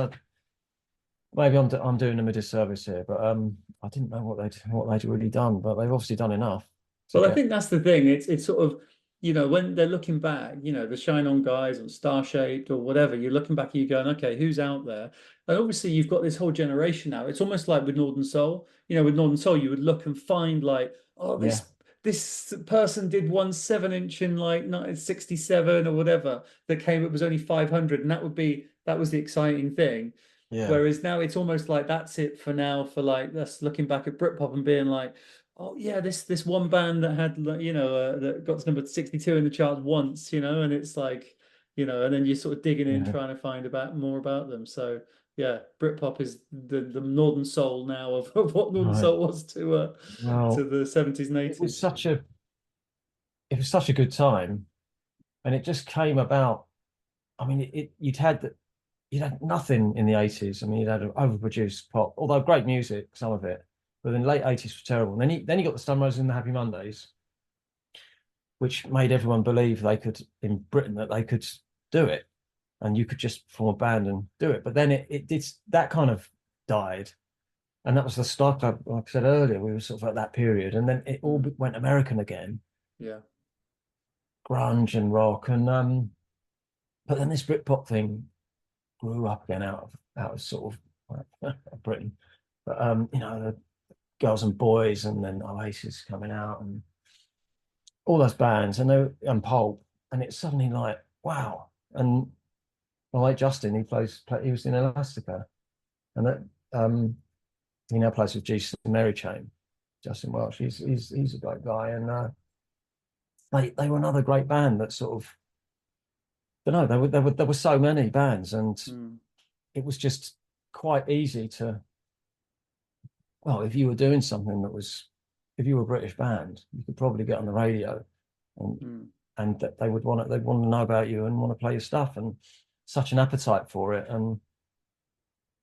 Maybe I'm doing them a disservice here, but I didn't know what they'd really done, but they've obviously done enough to Well, I get. think that's the thing. It's sort of, when they're looking back, the Shine On guys or Star Shaped or whatever, you're looking back and you're going, okay, who's out there? And obviously you've got this whole generation now. It's almost like with Northern Soul. With Northern Soul, you would look and find like, oh, Yeah, this person did one 7-inch in like 1967 or whatever that came, it was only 500. And that was the exciting thing. yeah, Whereas now it's almost like that's it for now for like us looking back at Britpop and being like, oh yeah, this one band that had that got to number 62 in the charts once, and it's like, and then you're sort of digging in yeah. trying to find about more about them. So yeah, Britpop is the Northern Soul now of what Northern Right. Soul was to Well, the 70s and it was 80s. such a good time, and it just came about. I mean, you'd had nothing in the 80s. I mean, you'd had overproduced pop, although great music, some of it. But then late 80s was terrible. And then you got the Sunrise and the Happy Mondays, which made everyone believe they could, in Britain, that they could do it. And you could just form a band and do it. But then it did, that kind of died. And that was the Starclub, like I said earlier, we were sort of at that period. And then it all went American again, Yeah. grunge and rock. And but then this Britpop thing grew up again out of sort of Britain. But the Girls and Boys, and then Oasis coming out, and all those bands, and Pulp, and it's suddenly like wow. And my mate Justin, he was in Elastica, and that he now plays with Jesus and Mary Chain. Justin Welsh, he's a great guy, and they were another great band that sort of, I don't know, there were so many bands, and it was just quite easy to, well, if you were doing something if you were a British band, you could probably get on the radio, and that they'd want to know about you and want to play your stuff, and such an appetite for it, and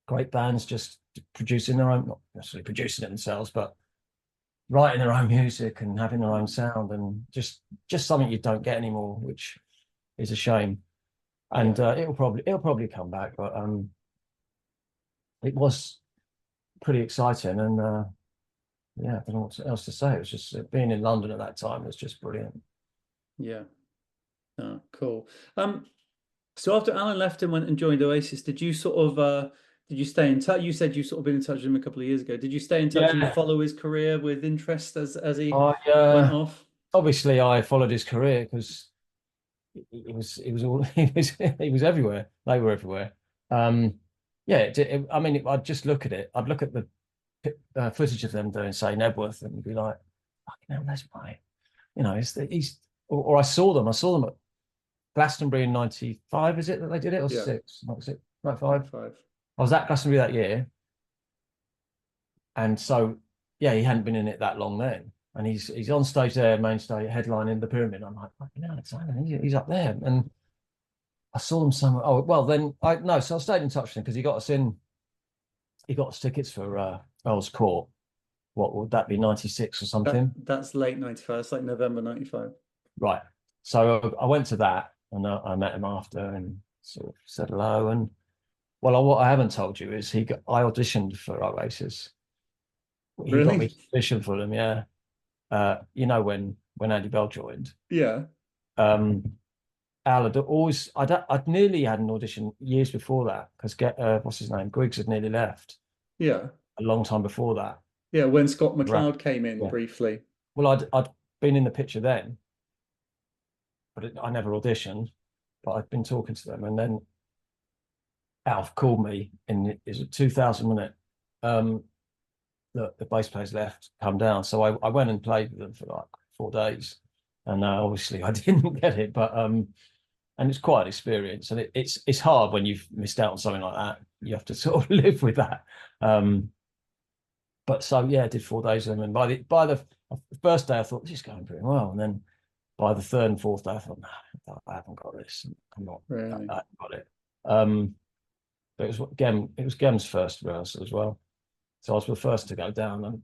great bands just producing their own, not necessarily producing it themselves, but writing their own music and having their own sound, and just something you don't get anymore, which is a shame. And it'll probably come back, but it was pretty exciting, and yeah, I don't know what else to say. It was just being in London at that time was just brilliant. Yeah. Oh, cool. So after Alan left and went and joined Oasis, did Did you stay in touch? You said you sort of been in touch with him a couple of years ago. Did you stay in touch and Yeah, follow his career with interest as he I went off? obviously I followed his career because it was all he was everywhere. They were everywhere. Um, yeah, I mean, I'd just look at it. I'd look at the footage of them doing, say, Nebworth, and be like, "Fucking hell, that's right." You know, or I saw them. I saw them at Glastonbury in '95. Is it that they did it, or Yeah, six? Not six, '95. 5. I was at Glastonbury that year, and so yeah, he hadn't been in it that long then, and he's on stage there, main stage, headlining the Pyramid. I'm like, fucking hell, Alexander, he's up there, and I saw him somewhere. Oh well, then I no, so I stayed in touch with him because he got us in. He got us tickets for Earl's Court. What would that be, '96 or something? That's late 95. It's like November 95. Right. So I went to that, and I met him after and sort of said hello. And well, what I haven't told you is I auditioned for Oasis. He got me Really? to audition for them. Yeah. You know when Andy Bell joined. Yeah. Um, Al had always I'd nearly had an audition years before that because what's his name, Griggs had nearly left Yeah. a long time before that. Yeah. When Scott Right. McCloud came in Yeah. briefly. Well, I'd been in the picture then, but I never auditioned. But I'd been talking to them, and then Alf called me in is it 2000 minute. Look, the bass players left, come down. So I went and played with them for like 4 days, and obviously I didn't get it, but and it's quite an experience, and it's hard when you've missed out on something like that. You have to sort of live with that. But so yeah, I did 4 days with them, and by the first day I thought this is going pretty well, and then by the third and fourth day I thought no, I haven't got this. I'm not. Really? I haven't got it. But it was Gem's first rehearsal as well, so I was the first to go down, and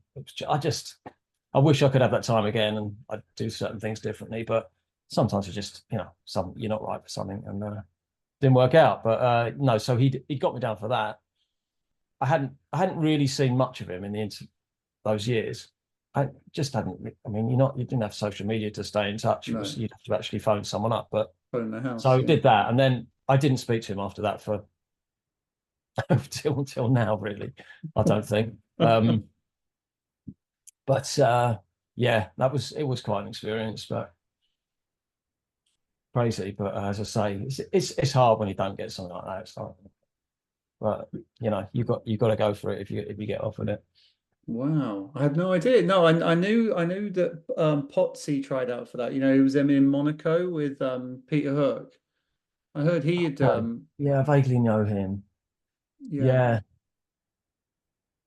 I wish I could have that time again, and I'd do certain things differently, but sometimes you just you're not right for something, and didn't work out. But no, so he got me down for that. I hadn't really seen much of him in those years. I just hadn't. I mean, you didn't have social media to stay in touch. No. You'd have to actually phone someone up. But Phone the house. so I Yeah. did that, and then I didn't speak to him after that for till now. Really, I don't think. But yeah, it was quite an experience, but crazy. But as I say, it's hard when you don't get something like that. It's like, but you got to go for it if you get offered it. Wow, I had no idea. No, I knew that Potsy tried out for that. You know, he was in Monaco with Peter Hook. I heard he had Oh, yeah, I vaguely know him. yeah. Yeah.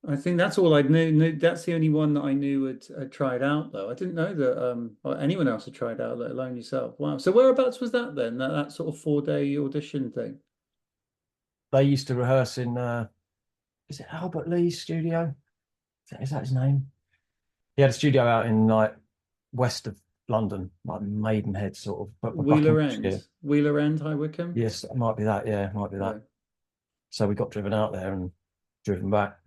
I think that's all I knew. That's the only one that I knew had tried out though. I didn't know that or anyone else had tried out, let alone yourself. Wow. So whereabouts was that then? That sort of 4 day audition thing? They used to rehearse in is it Albert Lee's studio? Is that his name? He had a studio out in like west of London, like Maidenhead sort of, but Wheeler Buckinghamshire. End. Wheeler End, High Wycombe? Yes, it might be that. Yeah, it might be that. Yeah. So we got driven out there and driven back.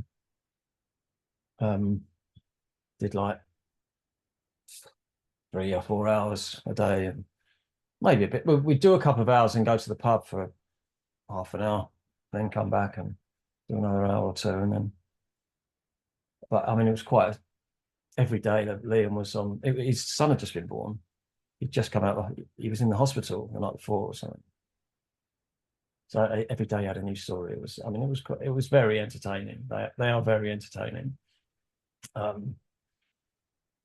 Did like 3 or 4 hours a day, and maybe a bit. We'd do a couple of hours and go to the pub for half an hour, then come back and do another hour or two, and then. But I mean, it was quite every day that Liam was on. His son had just been born. He'd just come out. He was in the hospital the night before or something. So every day he had a new story. I mean, it was very entertaining. They are very entertaining.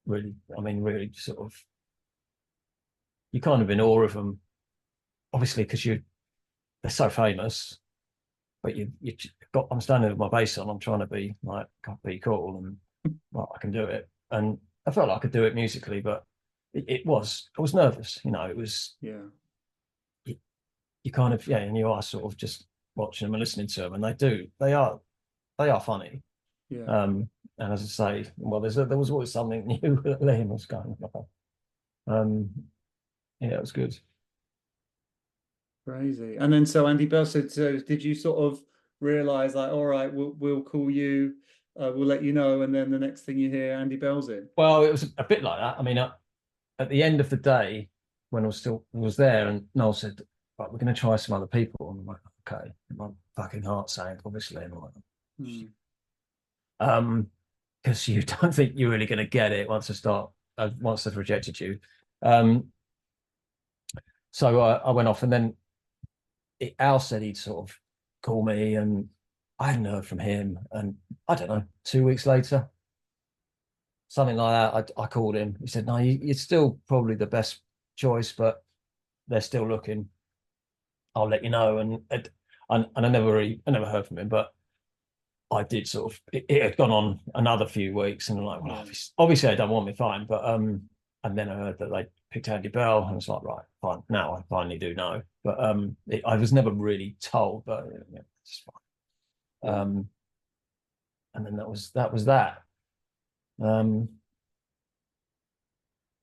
Really, I mean, really sort of, you're kind of in awe of them, obviously, because they're so famous. But I'm standing with my bass on. I'm trying to be like, be cool, and well, I can do it. And I felt like I could do it musically, but I was nervous. It was. Yeah. You kind of, and you are sort of just watching them and listening to them, and they are funny. Yeah. And as I say, well, there was always something new that Liam was going on. Yeah, it was good. Crazy. And then so Andy Bell said, so did you sort of realize like, all right, we'll call you, we'll let you know, and then the next thing you hear, Andy Bell's in? Well, it was a bit like that. I mean, at the end of the day, when I was there, and Noel said, right, we're going to try some other people. And I'm like, okay. My fucking heart sank, obviously, and all Mm. that. Because you don't think you're really going to get it once once they've rejected you. So I went off, and then Al said he'd sort of call me, and I hadn't heard from him. And I don't know, 2 weeks later, something like that, I called him. He said, "No, you're still probably the best choice, but they're still looking. I'll let you know." And I never heard from him, but I did sort of. It had gone on another few weeks, and I'm like, well, obviously they don't want me, fine, but and then I heard that they picked Andy Bell, and I was like, right, fine, now I finally do know. But I was never really told, but yeah, it's fine. And then that was that.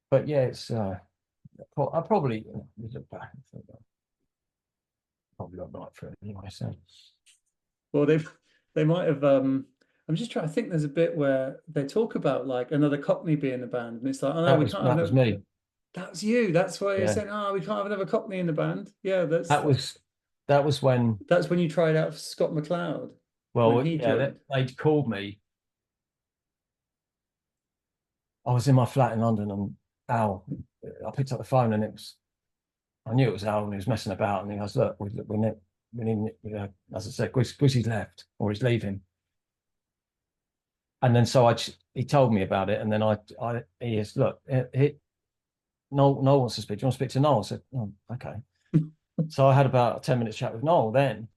But yeah, it's I probably look back and think probably got right for it anyway. So Well, they might have. I'm just trying to think. There's a bit where they talk about like another Cockney being in the band, and it's like, oh no, we can't have that was me. That was you. That's why you're Yeah. saying, oh, we can't have another Cockney in the band. Yeah, That was when. That's when you tried out for Scott McLeod. Well, when he yeah, joined. they'd called me. I was in my flat in London, and Al, I picked up the phone, and I knew it was Al, and he was messing about, and he goes, look, we need, as I said, Gwissy's left, or he's leaving. And then he told me about it, and then he is, look, Noel wants to speak. Do you want to speak to Noel? I said, oh, okay. So I had about a 10 minute chat with Noel then,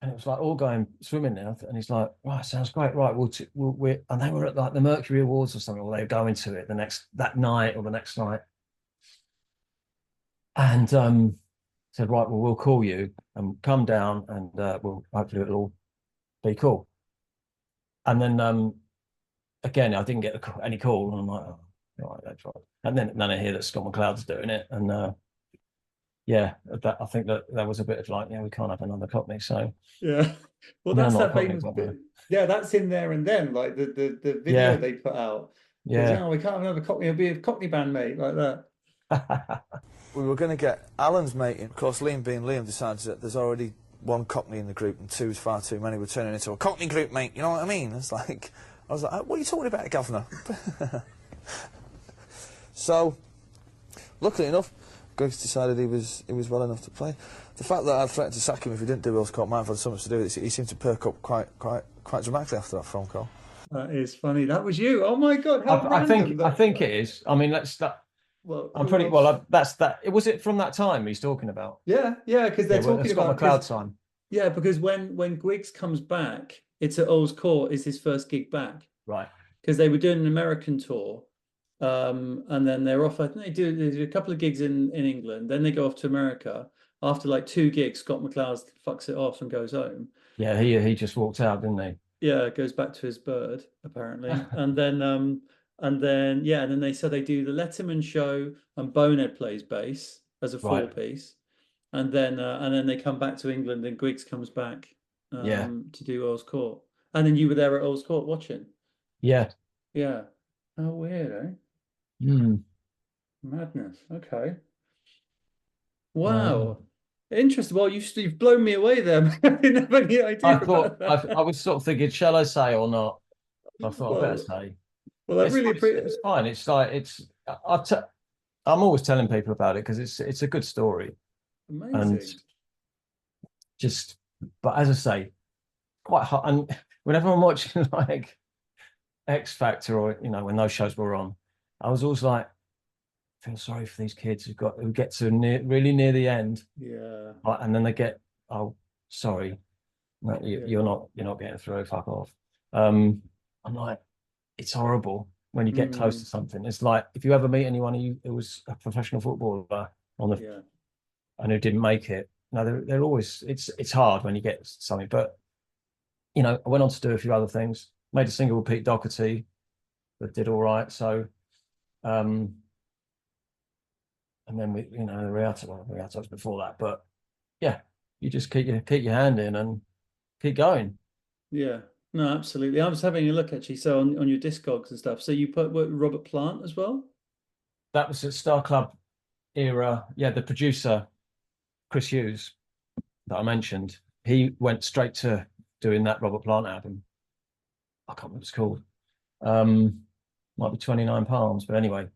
and it was like all going swimming now. And he's like, right, sounds great. Right, and they were at like the Mercury Awards or something, or they were going to it that night or the next night. And said, right, well, we'll call you and come down, and we'll hopefully it'll all be cool. And then again, I didn't get any call, and I'm like, oh, right, that's right. And then I hear that Scott McLeod's doing it, and yeah, I think that was a bit of like, yeah, we can't have another Cockney. So yeah, well, that's that famous bit. Yeah, that's in there and then, like the video they put out. Yeah, oh, we can't have another Cockney. It'll be a Cockney band, mate, like that. We were going to get Alan's mate in. Of course, Liam being Liam decides that there's already one Cockney in the group and two is far too many. We're turning into a Cockney group, mate. You know what I mean? It's like, I was like, what are you talking about, Governor? So, luckily enough, Griggs decided he was well enough to play. The fact that I'd threatened to sack him if he didn't do Will's Court might have had something to do with it. He seemed to perk up quite dramatically after that phone call. That is funny. That was you. Oh my God! I think it is. I mean, let's start. Well, I'm pretty well. That's that. Was it from that time he's talking about? Yeah, because they're talking about Scott McLeod time. Yeah, because when Griggs comes back, it's at Earl's Court. Is his first gig back? Right. Because they were doing an American tour, and then they're off. I think they do a couple of gigs in England. Then they go off to America. After like 2 gigs, Scott McLeod fucks it off and goes home. Yeah, he just walked out, didn't he? Yeah, goes back to his bird apparently, and then they said they do the Letterman show and Bonehead plays bass as a 4-piece, and then they come back to England and Griggs comes back to do Earl's Court, and then you were there at Earl's Court watching. Yeah. How weird, eh? Madness. Okay. Wow. Interesting. Well, you've blown me away there. I didn't have any idea. I was sort of thinking, shall I say or not? I thought I better say. Well, I really appreciate. It's fine. It's like I'm always telling people about it because it's a good story. Amazing. And but as I say, quite hard. And whenever I'm watching like X Factor or when those shows were on, I was always like, feel sorry for these kids who get to really near the end. Yeah. And then they get, oh, sorry, no, you're not getting through. Fuck off. I'm like, it's horrible when you get close to something. It's like if you ever meet anyone who was a professional footballer and who didn't make it. No, they're always. It's hard when you get something. But I went on to do a few other things. Made a single with Pete Doherty that did all right. So. And then the Rialto was before that, but yeah, you just keep your hand in and keep going. Yeah, no, absolutely. I was having a look actually. So on your Discogs and stuff. So you put Robert Plant as well. That was at Starclub era. Yeah, the producer Chris Hughes that I mentioned. he went straight to doing that Robert Plant album. I can't remember what it's called. Might be 29 Palms, but anyway.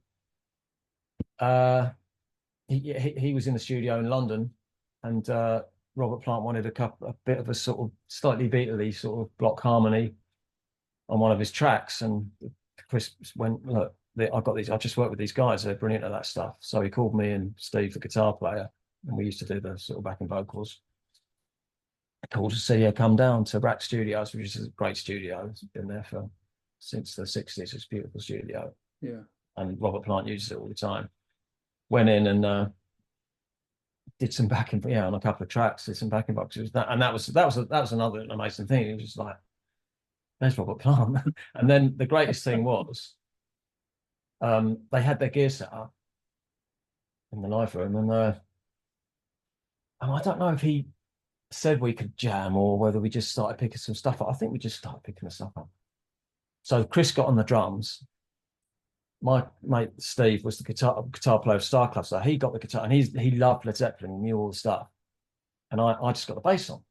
He was in the studio in London, and Robert Plant wanted a bit of a sort of slightly Beatley sort of block harmony on one of his tracks, and Chris went, look, I've got these. I just worked with these guys. They're brilliant at that stuff. So he called me and Steve, the guitar player, and we used to do the sort of backing vocals. I called to say, yeah, come down to Rack Studios, which is a great studio. It's been there since the 60s. It's a beautiful studio. Yeah. And Robert Plant uses it all the time. Went in and did some backing, on a couple of tracks, did some backing boxes. And that was another amazing thing. It was just like, there's Robert Plant. And then the greatest thing was, they had their gear set up in the live room, and I don't know if he said we could jam or whether we just started picking some stuff up. I think we just started picking the stuff up. So Chris got on the drums. My mate Steve was the guitar player of Starclub, so he got the guitar, and he loved Led Zeppelin, he knew all the stuff, and I just got the bass on,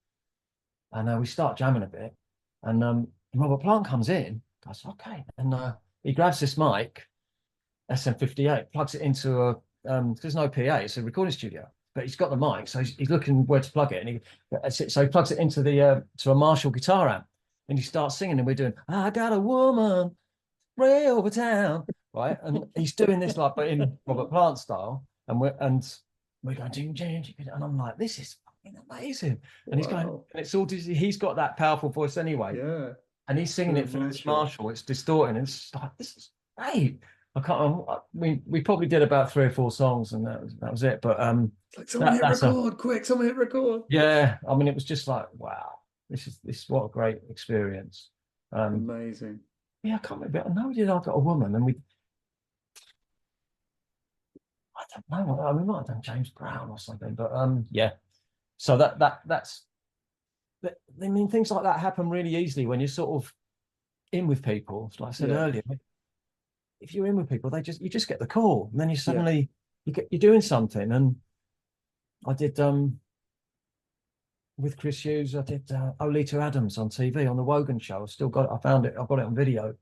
and we start jamming a bit, and Robert Plant comes in, goes, okay, and he grabs this mic, SM58, plugs it into a there's no PA, it's a recording studio, but he's got the mic, so he's looking where to plug it, and so he plugs it into the to a Marshall guitar amp, and he starts singing, and we're doing, I got a woman way over town, right? And he's doing this like, but in Robert Plant style, and we're going and I'm like, this is fucking amazing. And he's going, and it's all, he's got that powerful voice anyway. Yeah. And he's singing it for Marshall. It's distorting. And it's like, this is great. We probably did about 3 or 4 songs, and that was it. But it's like, someone hit record, quick! Someone hit record. Yeah, I mean, it was just like, wow, this is what a great experience. Amazing. Yeah, I can't remember. I know we did I Got a Woman, and I don't know. We might have done James Brown or something, but yeah. So that's. I mean, things like that happen really easily when you're sort of in with people. Like I said earlier, if you're in with people, you just get the call, and then you suddenly you're doing something. And I did with Chris Hughes, I did Oleta Adams on TV on the Wogan show. I still got it. I found it. I've got it on video.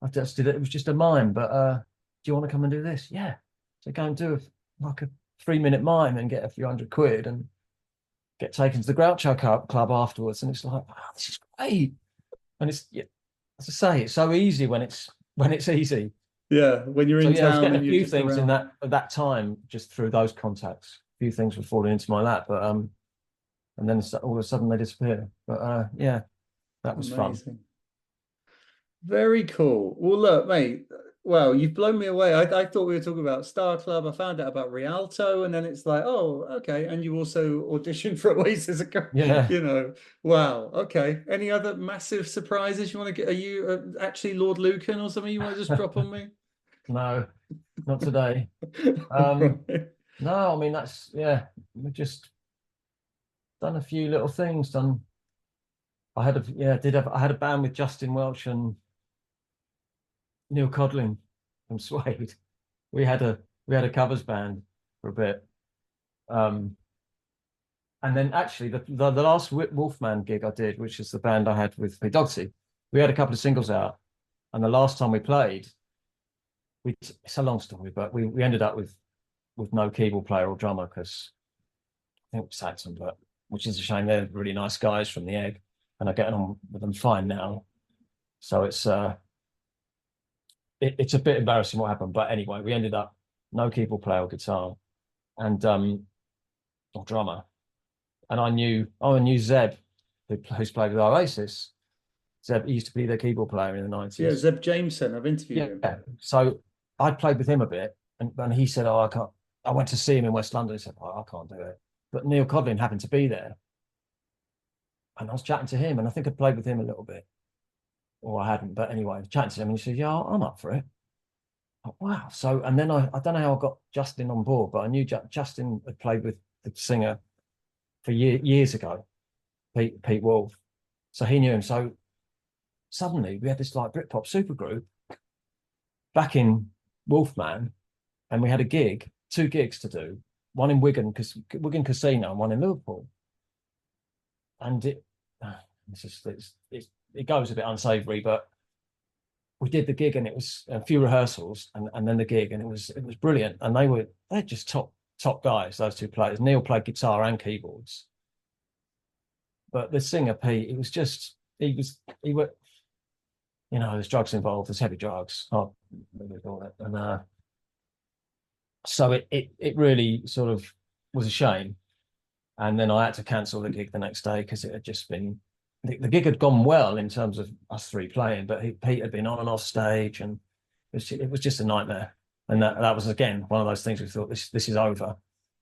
I just did it. It was just a mime, but do you want to come and do this? Yeah. So go and do like a 3-minute mime and get a few £100 and get taken to the Groucho Club afterwards. And it's like, wow, this is great. And it's, as I say, it's so easy when it's easy. Yeah, when you're in town. I was getting a few things in that time just through those contacts. A few things were falling into my lap, but and then all of a sudden they disappear. But yeah, that was fun. Very cool. Well, look, mate. Well, you've blown me away. I thought we were talking about Starclub. I found out about Rialto, and then it's like, oh, okay. And you also auditioned for Oasis. Yeah. You know, wow. Okay. Any other massive surprises you want to get? Are you actually Lord Lucan or something you want to just drop on me? No, not today. No, I mean, we've just done a few little things. I had a band with Justin Welch and Neil Codling from Suede. We had a covers band for a bit. And then actually the last Wolfman gig I did, which is the band I had with Dogsy, we had a couple of singles out. And the last time we played, it's a long story, but we ended up with no keyboard player or drummer because I think we Saxon, but which is a shame. They're really nice guys from the Egg, and I get on with them fine now. So it's a bit embarrassing what happened, but anyway, we ended up no keyboard player or guitar, and or drummer. And I knew Zeb, who's played with Oasis. Zeb, he used to be their keyboard player in the 90s. Yeah, Zeb Jameson. I've interviewed him. Yeah. So I'd played with him a bit, and he said, "Oh, I can't." I went to see him in West London. He said, "Oh, I can't do it." But Neil Codling happened to be there, and I was chatting to him, and I think I played with him a little bit, or I hadn't. But anyway, chatting to him, and he said, "Yeah, I'm up for it." Oh, wow. So, and then I don't know how I got Justin on board, but I knew Justin had played with the singer for years ago, Pete Wolf. So he knew him. So suddenly we had this like Britpop supergroup back in Wolfman, and we had 2 gigs to do, one in Wigan Casino and one in Liverpool. and it goes a bit unsavory, but we did the gig and it was a few rehearsals and then the gig, and it was brilliant. And they're just top guys, those two players. Neil played guitar and keyboards, but the singer Pete, he were, there's drugs involved, there's heavy drugs, and so it really sort of was a shame. And then I had to cancel the gig the next day because it had just been, the gig had gone well in terms of us three playing, but Pete had been on and off stage, and it was just a nightmare. And that was again one of those things we thought this is over.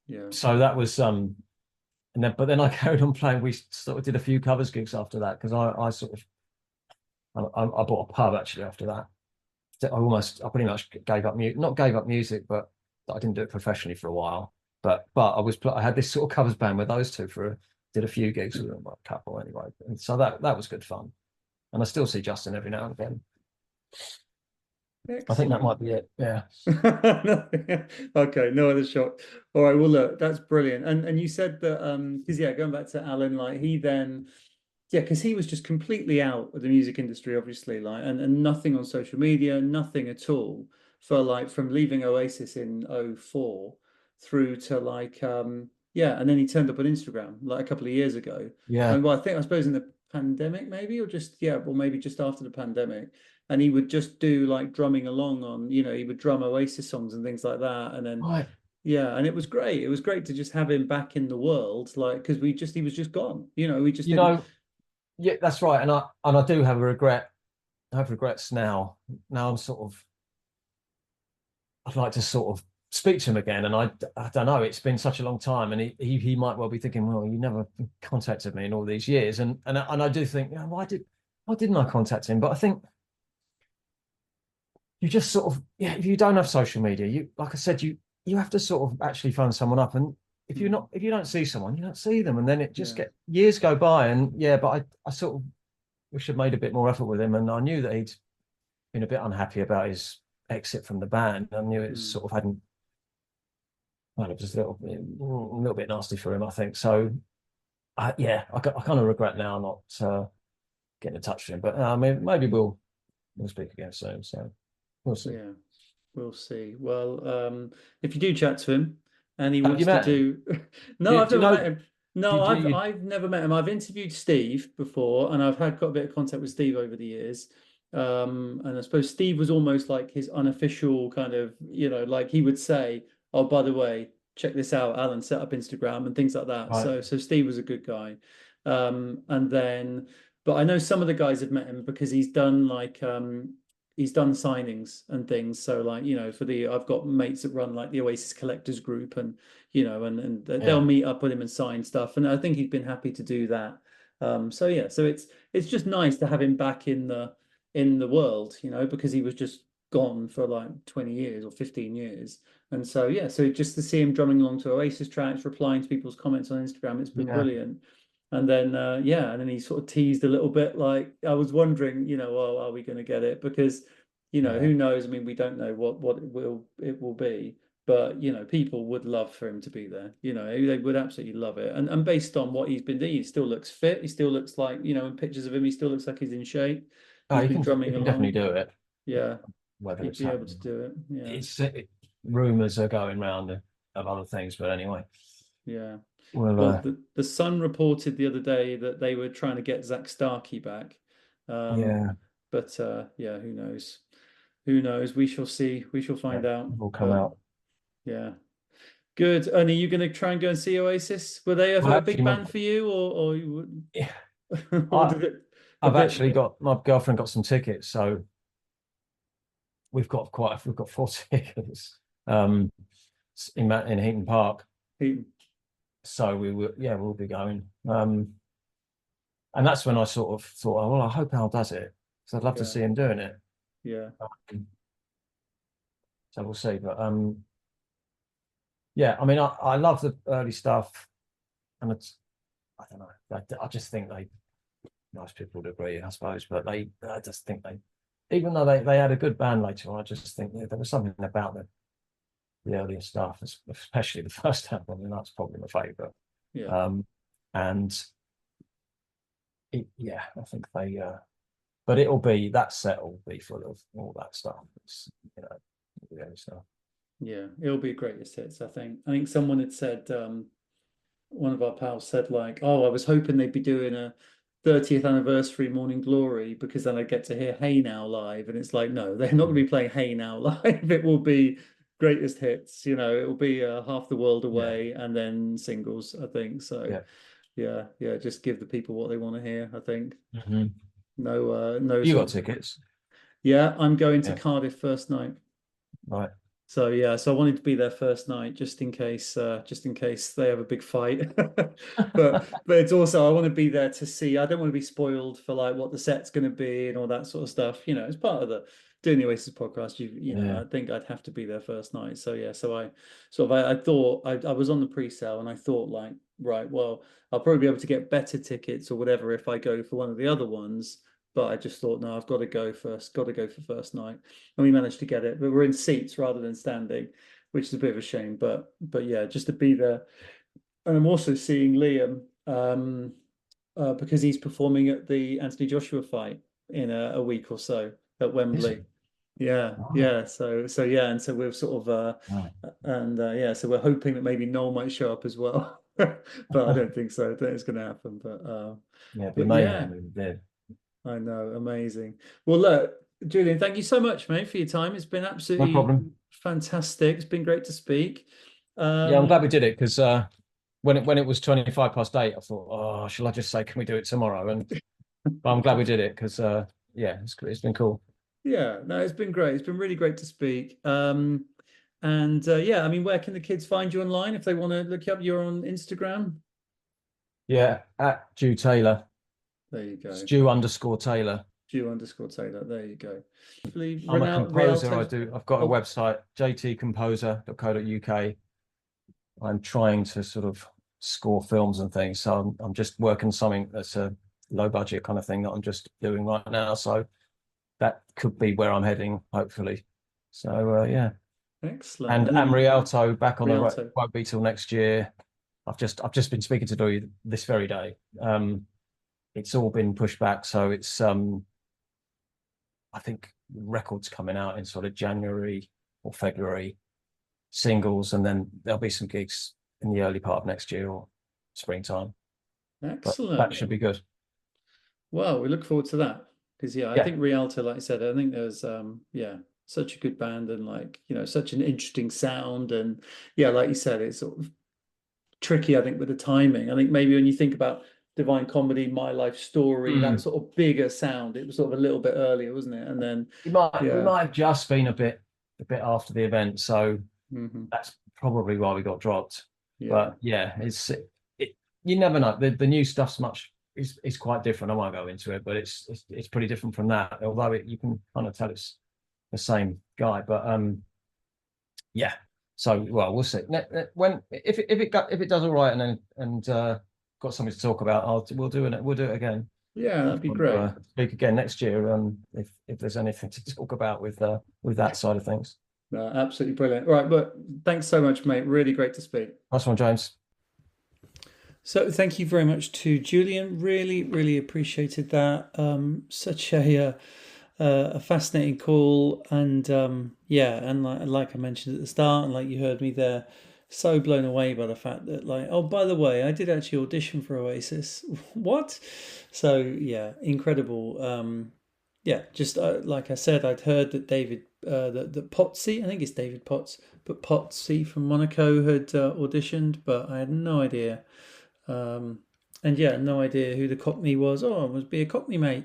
Yeah. So that was but then I carried on playing. We sort of did a few covers gigs after that because I bought a pub actually after that. I pretty much gave up music, not gave up music, but I didn't do it professionally for a while. But I had this sort of covers band with those two did a few gigs with them, a couple anyway. And so that was good fun. And I still see Justin every now and again. Excellent. I think that might be it. Yeah. Okay, no other shot. All right, well look, that's brilliant. And you said that because going back to Alan, like he then because he was just completely out of the music industry, obviously, like and nothing on social media, nothing at all from leaving Oasis in 04 through to and then he turned up on Instagram like a couple of years ago. Yeah. And I suppose in the pandemic maybe, or maybe just after the pandemic. And he would just do like drumming along on, he would drum Oasis songs and things like that. And then, and it was great. It was great to just have him back in the world, like, because he was just gone. We just didn't... Yeah, that's right. And I do have a regret. I have regrets now. Now I'd like to sort of speak to him again. And I don't know, it's been such a long time, and he might well be thinking, well, you never contacted me in all these years. And I do think, why didn't I contact him? But I think you just sort of, if you don't have social media, you, like I said, you have to sort of actually phone someone up. And if you don't see someone, you don't see them. And then it just years go by. And but I sort of wish I'd made a bit more effort with him. And I knew that he'd been a bit unhappy about his exit from the band. I knew it sort of hadn't, well, it was a little bit nasty for him, I think. So I kind of regret now not getting in touch with him. But maybe we'll speak again soon. So we'll see. Yeah, we'll see. Well, if you do chat to him and he wants to do... No, I've never met him. No, I've never met him. I've interviewed Steve before, and I've got a bit of contact with Steve over the years. And I suppose Steve was almost like his unofficial kind of, like he would say, oh, by the way, check this out, Alan set up Instagram and things like that. Right. So Steve was a good guy. But I know some of the guys have met him because he's done he's done signings and things. So I've got mates that run like the Oasis Collectors Group, and they'll meet up with him and sign stuff. And I think he's been happy to do that. So it's just nice to have him back in the world, because he was just gone for like 20 years or 15 years. And so just to see him drumming along to Oasis tracks, replying to people's comments on Instagram, it's been brilliant. And then and then he sort of teased a little bit, like I was wondering, oh, are we going to get it? Because who knows? I mean, we don't know what it will be, but people would love for him to be there. They would absolutely love it. And based on what he's been doing, he still looks fit. He still looks like, in pictures of him, he still looks like he's in shape. He can definitely do it. Yeah, whether he'd be able to do it. Yeah, rumors are going round of other things, but anyway. Yeah. Well, the Sun reported the other day that they were trying to get Zach Starkey back. But who knows? Who knows? We shall see. We shall find out. Will come out. Yeah. Good. And are you going to try and go and see Oasis? Were they ever a big band for you, or you would? Yeah. Actually got, my girlfriend got some tickets, so we've got 4 tickets in Heaton Park. So we'll be going. And that's when I sort of thought, oh, well, I hope Al does it, because I'd love to see him doing it. Yeah. So we'll see. But I mean, I love the early stuff, and I don't know. I just think most people would agree, I suppose, but I just think even though they had a good band later on, I just think there was something about the earlier stuff, especially the first album, and that's probably my favourite. Yeah. And yeah, I think they. But it'll be that set will be full of all that stuff. It's, yeah, stuff. Yeah, it'll be greatest hits, I think. I think someone had said, one of our pals said like, "Oh, I was hoping they'd be doing a 30th anniversary Morning Glory because then I get to hear Hey Now live." And it's like, no, they're not going to be playing Hey Now live. It will be greatest hits. It will be Half the World Away and then singles, I think. So yeah, just give the people what they want to hear, I think. Mm-hmm. No You sort got of, tickets? yeah, I'm going to Yeah. Cardiff first night. Right. So yeah, so I wanted to be there first night just in case they have a big fight. But it's also I want to be there to see. I don't want to be spoiled for like what the set's going to be and all that sort of stuff. It's part of the doing the Oasis podcast. Yeah. I think I'd have to be there first night. So yeah, so I thought I was on the pre-sale and I thought like, right, well, I'll probably be able to get better tickets or whatever if I go for one of the other ones. But I just thought, no, I've got to go first. Got to go for first night, and we managed to get it. But we're in seats rather than standing, which is a bit of a shame. But yeah, just to be there. And I'm also seeing Liam because he's performing at the Anthony Joshua fight in a week or so at Wembley. Yeah, Oh, yeah. So yeah, and so we're sort of right. and yeah, so we're hoping that maybe Noel might show up as well, but I don't think so. I don't think it's going to happen. Yeah, it'd be But yeah. mayhem if it did. I know, amazing. Well, look, Julian, thank you so much, mate, for your time. It's been No absolutely problem. fantastic. It's been great to speak. Yeah, I'm glad we did it because when it was 25 past 8, I thought, oh, shall I just say, can we do it tomorrow? But I'm glad we did it because yeah, it's been cool. Yeah, no, it's been great. It's been really great to speak. And yeah, I mean, where can the kids find you online if they want to look you up? You're on Instagram. Yeah, at Jew Taylor. There you go. It's Jew_Taylor. Jew_Taylor. There you go. I'm a composer. Rialto. I've got a Oh, website, jtcomposer.co.uk. I'm trying to sort of score films and things. So I'm just working something that's a low budget kind of thing that I'm just doing right now. So that could be where I'm heading, hopefully. So yeah. excellent. And And then Rialto back on the road Rialto. won't be till next year. I've just been speaking to Louis this very day. It's all been pushed back, so it's I think records coming out in sort of January or February, singles, and then there'll be some gigs in the early part of next year or springtime. But that Excellent. should be good. Well, we look forward to that because yeah, I Yeah. think Rialto, like I said, I think there's yeah, such a good band and like such an interesting sound and yeah, like you said, it's sort of tricky. I think with the timing. I think maybe when you think about Divine Comedy, My Life Story, that Mm. sort of bigger sound, it was sort of a little bit earlier, wasn't it? And then We yeah, might have just been a bit after the event, so hmm that's probably why we got dropped. yeah, But yeah, you never know. The new stuff's much is quite different. I won't go into it, but it's pretty different from that. Although you can kind of tell it's the same guy. But yeah. So well, we'll see. When if it does all right and got something to talk about, we'll do it again. yeah, that'd be We'll, great. speak again next year. If there's anything to talk about with that side of things. No, absolutely brilliant. All right, but thanks so much, mate. Really great to speak. Nice one, James. So thank you very much to Julian. Really, really appreciated that. Such a fascinating call, and yeah, and like I mentioned at the start, and like you heard me there, so blown away by the fact that like, oh, by the way, I did actually audition for Oasis. What? So yeah, incredible. Yeah, just like I said, I'd heard that that Potsy, I think it's David Potts, but Potsy from Monaco had auditioned, but I had no idea. And yeah, no idea who the Cockney was. Oh, it must be a Cockney mate,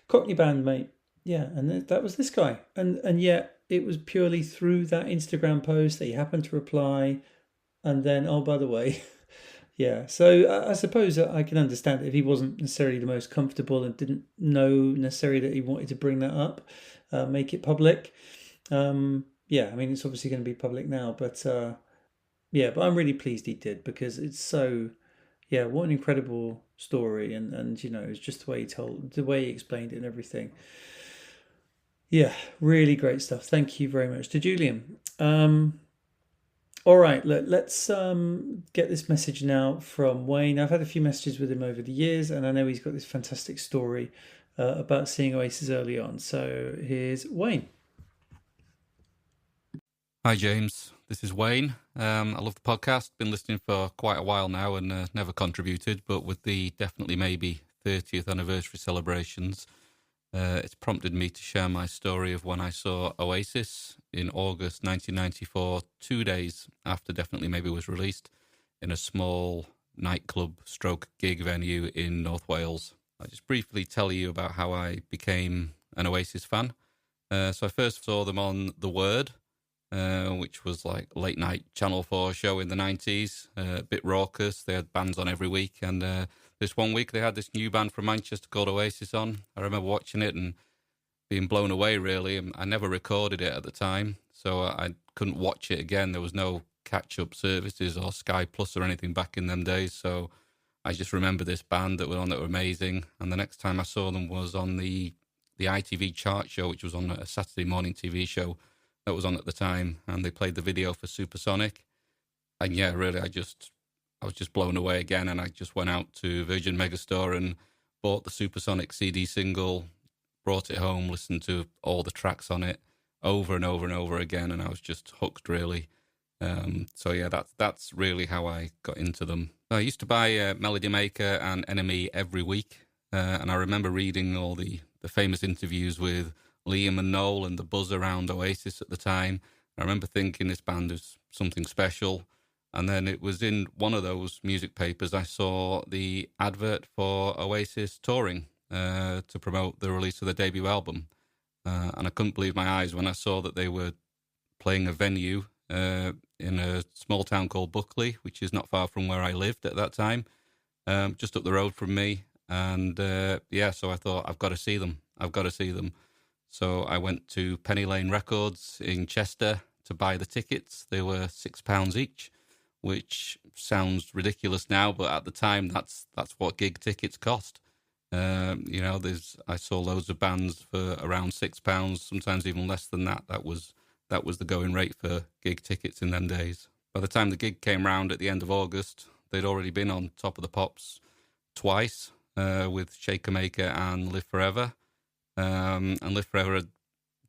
Cockney band mate. Yeah, and that was this guy. And yet it was purely through that Instagram post that he happened to reply. And then, oh, by the way, yeah. So I suppose I can understand if he wasn't necessarily the most comfortable and didn't know necessarily that he wanted to bring that up, make it public. Yeah, I mean, it's obviously going to be public now, but yeah, but I'm really pleased he did because it's so, yeah, what an incredible story. And it's just the way he explained it and everything. Yeah, really great stuff. Thank you very much to Julian. All right, let's get this message now from Wayne. I've had a few messages with him over the years, and I know he's got this fantastic story about seeing Oasis early on. So here's Wayne. Hi, James. This is Wayne. I love the podcast. Been listening for quite a while now and never contributed, but with the Definitely Maybe 30th anniversary celebrations, it's prompted me to share my story of when I saw Oasis in August 1994, 2 days after Definitely Maybe was released, in a small nightclub stroke gig venue in North Wales. I'll just briefly tell you about how I became an Oasis fan. So I first saw them on The Word, which was like late night Channel 4 show in the 90s, a bit raucous. They had bands on every week, and this one week they had this new band from Manchester called Oasis on. I remember watching it and being blown away, really. I never recorded it at the time, so I couldn't watch it again. There was no catch-up services or Sky Plus or anything back in them days, so I just remember this band that were on that were amazing. And the next time I saw them was on the ITV chart show, which was on a Saturday morning TV show that was on at the time, and they played the video for Supersonic. And yeah, really, I was just blown away again, and I just went out to Virgin Megastore and bought the Supersonic CD single, brought it home, listened to all the tracks on it over and over and over again, and I was just hooked, really. So yeah, that's really how I got into them. I used to buy Melody Maker and Enemy every week, and I remember reading all the famous interviews with Liam and Noel and the buzz around Oasis at the time. I remember thinking this band was something special. And then it was in one of those music papers I saw the advert for Oasis touring to promote the release of their debut album. And I couldn't believe my eyes when I saw that they were playing a venue in a small town called Buckley, which is not far from where I lived at that time, just up the road from me. And so I thought, I've got to see them. So I went to Penny Lane Records in Chester to buy the tickets. They were £6 each, which sounds ridiculous now, but at the time, that's what gig tickets cost. I saw loads of bands for around £6, sometimes even less than that. That was the going rate for gig tickets in them days. By the time the gig came round at the end of August, they'd already been on Top of the Pops twice with Shaker Maker and Live Forever. And Live Forever had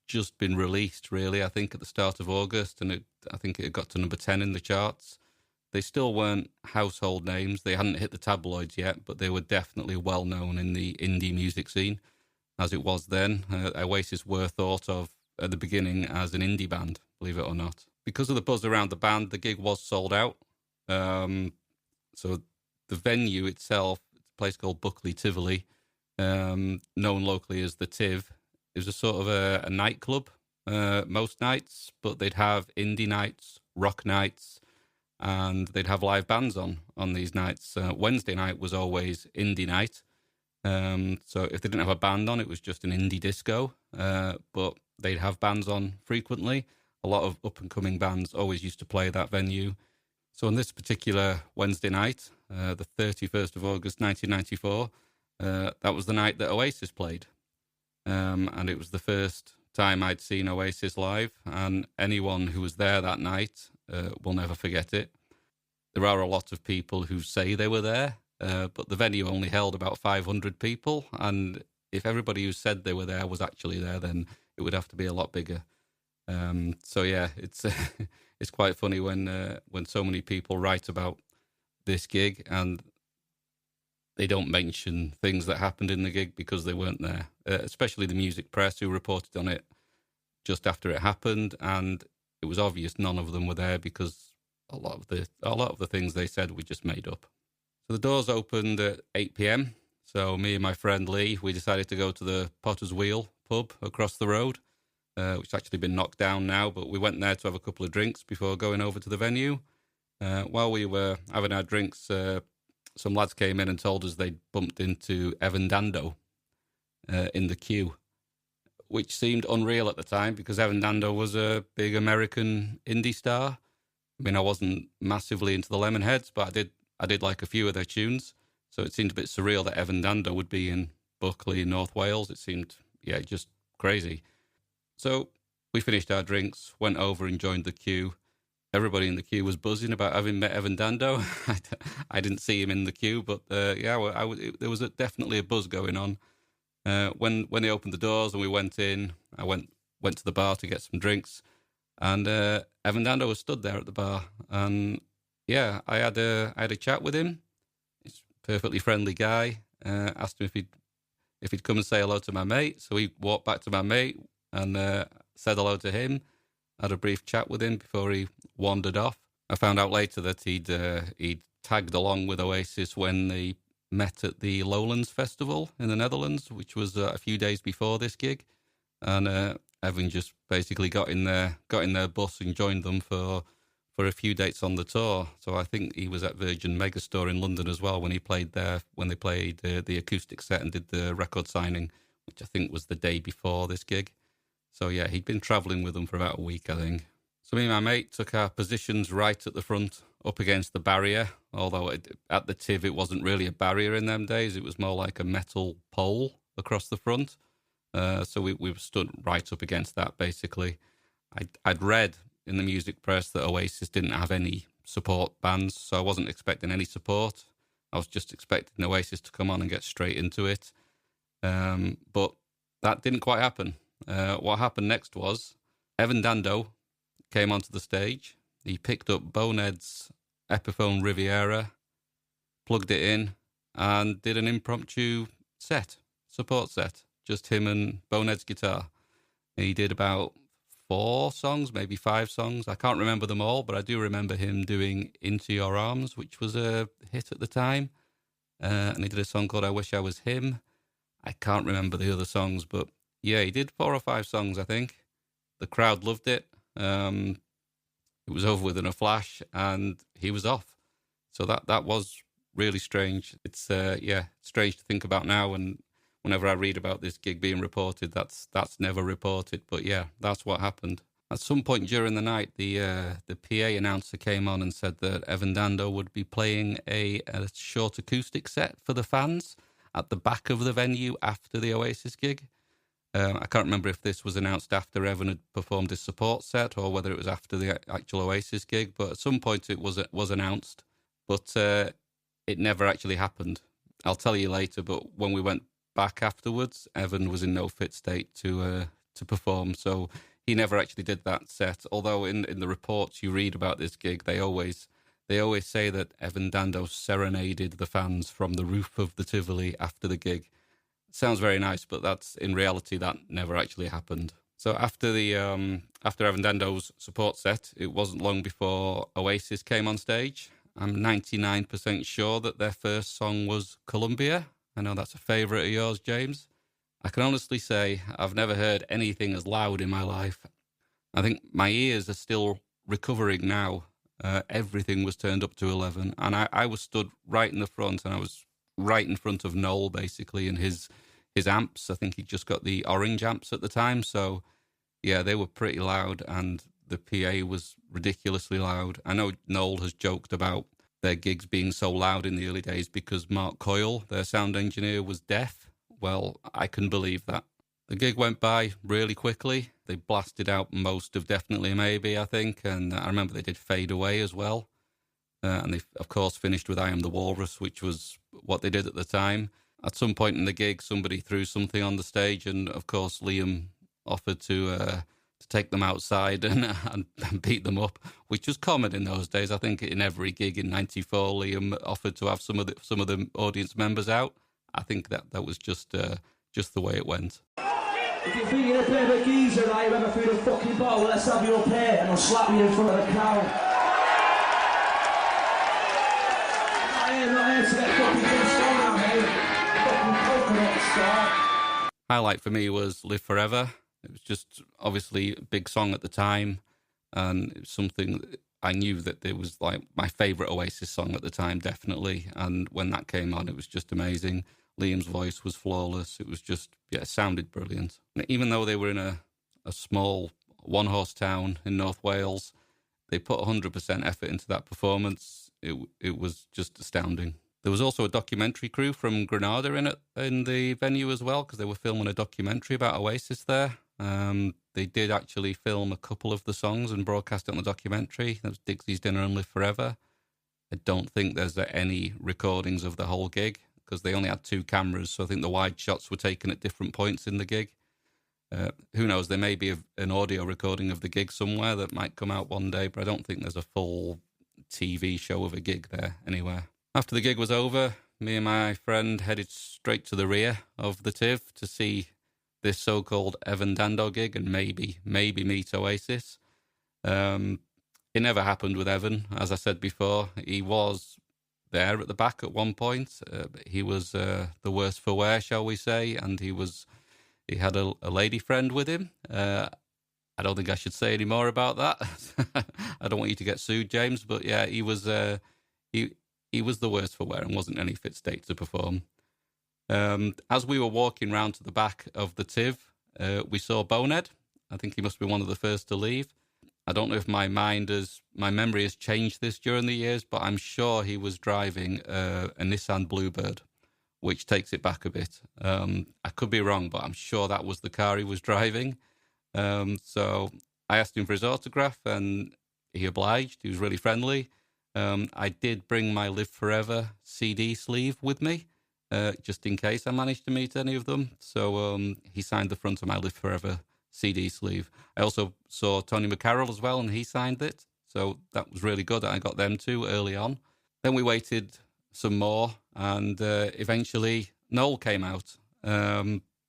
just been released, really, I think, at the start of August, and I think it got to number 10 in the charts. They still weren't household names. They hadn't hit the tabloids yet, but they were definitely well known in the indie music scene, as it was then. Oasis were thought of at the beginning as an indie band, believe it or not. Because of the buzz around the band, the gig was sold out. So the venue itself, it's a place called Buckley Tivoli, known locally as the Tiv. It was a sort of a nightclub most nights, but they'd have indie nights, rock nights, and they'd have live bands on these nights. Wednesday night was always indie night. So if they didn't have a band on, it was just an indie disco. But they'd have bands on frequently. A lot of up-and-coming bands always used to play that venue. So on this particular Wednesday night, the 31st of August 1994, that was the night that Oasis played. And it was the first time I'd seen Oasis live, and anyone who was there that night will never forget it. There are a lot of people who say they were there, but the venue only held about 500 people, and if everybody who said they were there was actually there, then it would have to be a lot bigger. So yeah, it's it's quite funny when so many people write about this gig and they don't mention things that happened in the gig because they weren't there, especially the music press who reported on it just after it happened, and it was obvious none of them were there because a lot of the things they said were just made up. So the doors opened at 8 p.m. So me and my friend Lee, we decided to go to the Potter's Wheel pub across the road, which has actually been knocked down now, but we went there to have a couple of drinks before going over to the venue. While we were having our drinks, some lads came in and told us they'd bumped into Evan Dando in the queue, which seemed unreal at the time because Evan Dando was a big American indie star. I mean, I wasn't massively into the Lemonheads, but I did like a few of their tunes. So it seemed a bit surreal that Evan Dando would be in Buckley, North Wales. It seemed, just crazy. So we finished our drinks, went over and joined the queue. everybody in the queue was buzzing about having met Evan Dando. I didn't see him in the queue, but yeah, there was definitely a buzz going on. When they opened the doors and we went in, I went to the bar to get some drinks, and Evan Dando was stood there at the bar, and yeah, I had a chat with him. He's a perfectly friendly guy. Asked him if he'd come and say hello to my mate, so he walked back to my mate and said hello to him. Had a brief chat with him before he wandered off. I found out later that he'd tagged along with Oasis when they met at the Lowlands Festival in the Netherlands, which was a few days before this gig, and Evan just basically got in their bus and joined them for a few dates on the tour. So I think he was at Virgin Megastore in London as well when he played there, when they played the acoustic set and did the record signing, which I think was the day before this gig. So yeah, he'd been travelling with them for about a week, I think. So me and my mate took our positions right at the front, up against the barrier, although at the TIV it wasn't really a barrier in them days, it was more like a metal pole across the front. So we stood right up against that, basically. I'd read in the music press that Oasis didn't have any support bands, so I wasn't expecting any support. I was just expecting Oasis to come on and get straight into it. But that didn't quite happen. What happened next was Evan Dando came onto the stage. He picked up Bonehead's Epiphone Riviera, plugged it in, and did an impromptu support set. Just him and Bonehead's guitar. He did about 4 songs, maybe 5 songs. I can't remember them all, but I do remember him doing Into Your Arms, which was a hit at the time. And he did a song called I Wish I Was Him. I can't remember the other songs, but yeah, he did 4 or 5 songs, I think. The crowd loved it. It was over within a flash, and he was off. So that was really strange. It's strange to think about now, and whenever I read about this gig being reported, that's never reported. But yeah, that's what happened. At some point during the night, the PA announcer came on and said that Evan Dando would be playing a short acoustic set for the fans at the back of the venue after the Oasis gig. I can't remember if this was announced after Evan had performed his support set or whether it was after the actual Oasis gig, but at some point it was announced, but it never actually happened. I'll tell you later, but when we went back afterwards, Evan was in no fit state to perform, so he never actually did that set. Although in the reports you read about this gig, they always say that Evan Dando serenaded the fans from the roof of the Tivoli after the gig. Sounds very nice, but that's in reality that never actually happened. So after Evan Dando's support set, it wasn't long before Oasis came on stage. I'm 99% sure that their first song was Columbia. I know that's a favourite of yours, James. I can honestly say I've never heard anything as loud in my life. I think my ears are still recovering now. Everything was turned up to 11, and I was stood right in the front, and I was right in front of Noel, basically, and his amps. I think he just got the orange amps at the time, so yeah, they were pretty loud, and the PA was ridiculously loud. I know Noel has joked about their gigs being so loud in the early days because Mark Coyle, their sound engineer, was deaf. Well, I can believe that. The gig went by really quickly. They blasted out most of Definitely Maybe, I think, and I remember they did Fade Away as well. And they, of course, finished with I Am the Walrus, which was what they did at the time. At some point in the gig, somebody threw something on the stage, and, of course, Liam offered to take them outside and beat them up, which was common in those days. I think in every gig in '94, Liam offered to have some of the audience members out. I think that was just the way it went. If you think you're a bit of a geezer, right, you ever threw the fucking bottle, let's have you up here and I'll slap you in front of the crowd. Not here to get fucking pissed on now, mate. Fucking coconut star. Highlight for me was Live Forever. It was just obviously a big song at the time, and it was something that I knew that it was like my favourite Oasis song at the time, definitely. And when that came on, it was just amazing. Liam's voice was flawless. It was just, it sounded brilliant. And even though they were in a small one-horse town in North Wales, they put 100% effort into that performance. It was just astounding. There was also a documentary crew from Granada in the venue as well, because they were filming a documentary about Oasis there. They did actually film a couple of the songs and broadcast it on the documentary. That was Dixie's Dinner and Live Forever. I don't think there's any recordings of the whole gig because they only had 2 cameras, so I think the wide shots were taken at different points in the gig. Who knows, there may be an audio recording of the gig somewhere that might come out one day, but I don't think there's a full TV show of a gig there anywhere. After the gig was over, me and my friend headed straight to the rear of the TIV to see this so-called Evan Dando gig and maybe meet Oasis. It never happened with Evan. As I said before, he was there at the back at one point. He was the worse for wear, shall we say, and he had a lady friend with him. I don't think I should say any more about that. I don't want you to get sued, James, but yeah, he was he was the worse for wear and wasn't in any fit state to perform. As we were walking round to the back of the TIV, we saw Bonehead. I think he must be one of the first to leave. I don't know if my memory has changed this during the years, but I'm sure he was driving a Nissan Bluebird, which takes it back a bit. I could be wrong, but I'm sure that was the car he was driving. So I asked him for his autograph and he obliged. He was really friendly. I did bring my Live Forever CD sleeve with me, just in case I managed to meet any of them. So he signed the front of my Live Forever CD sleeve. I also saw Tony McCarroll as well, and he signed it. So that was really good. I got them too early on. Then we waited some more, and eventually Noel came out.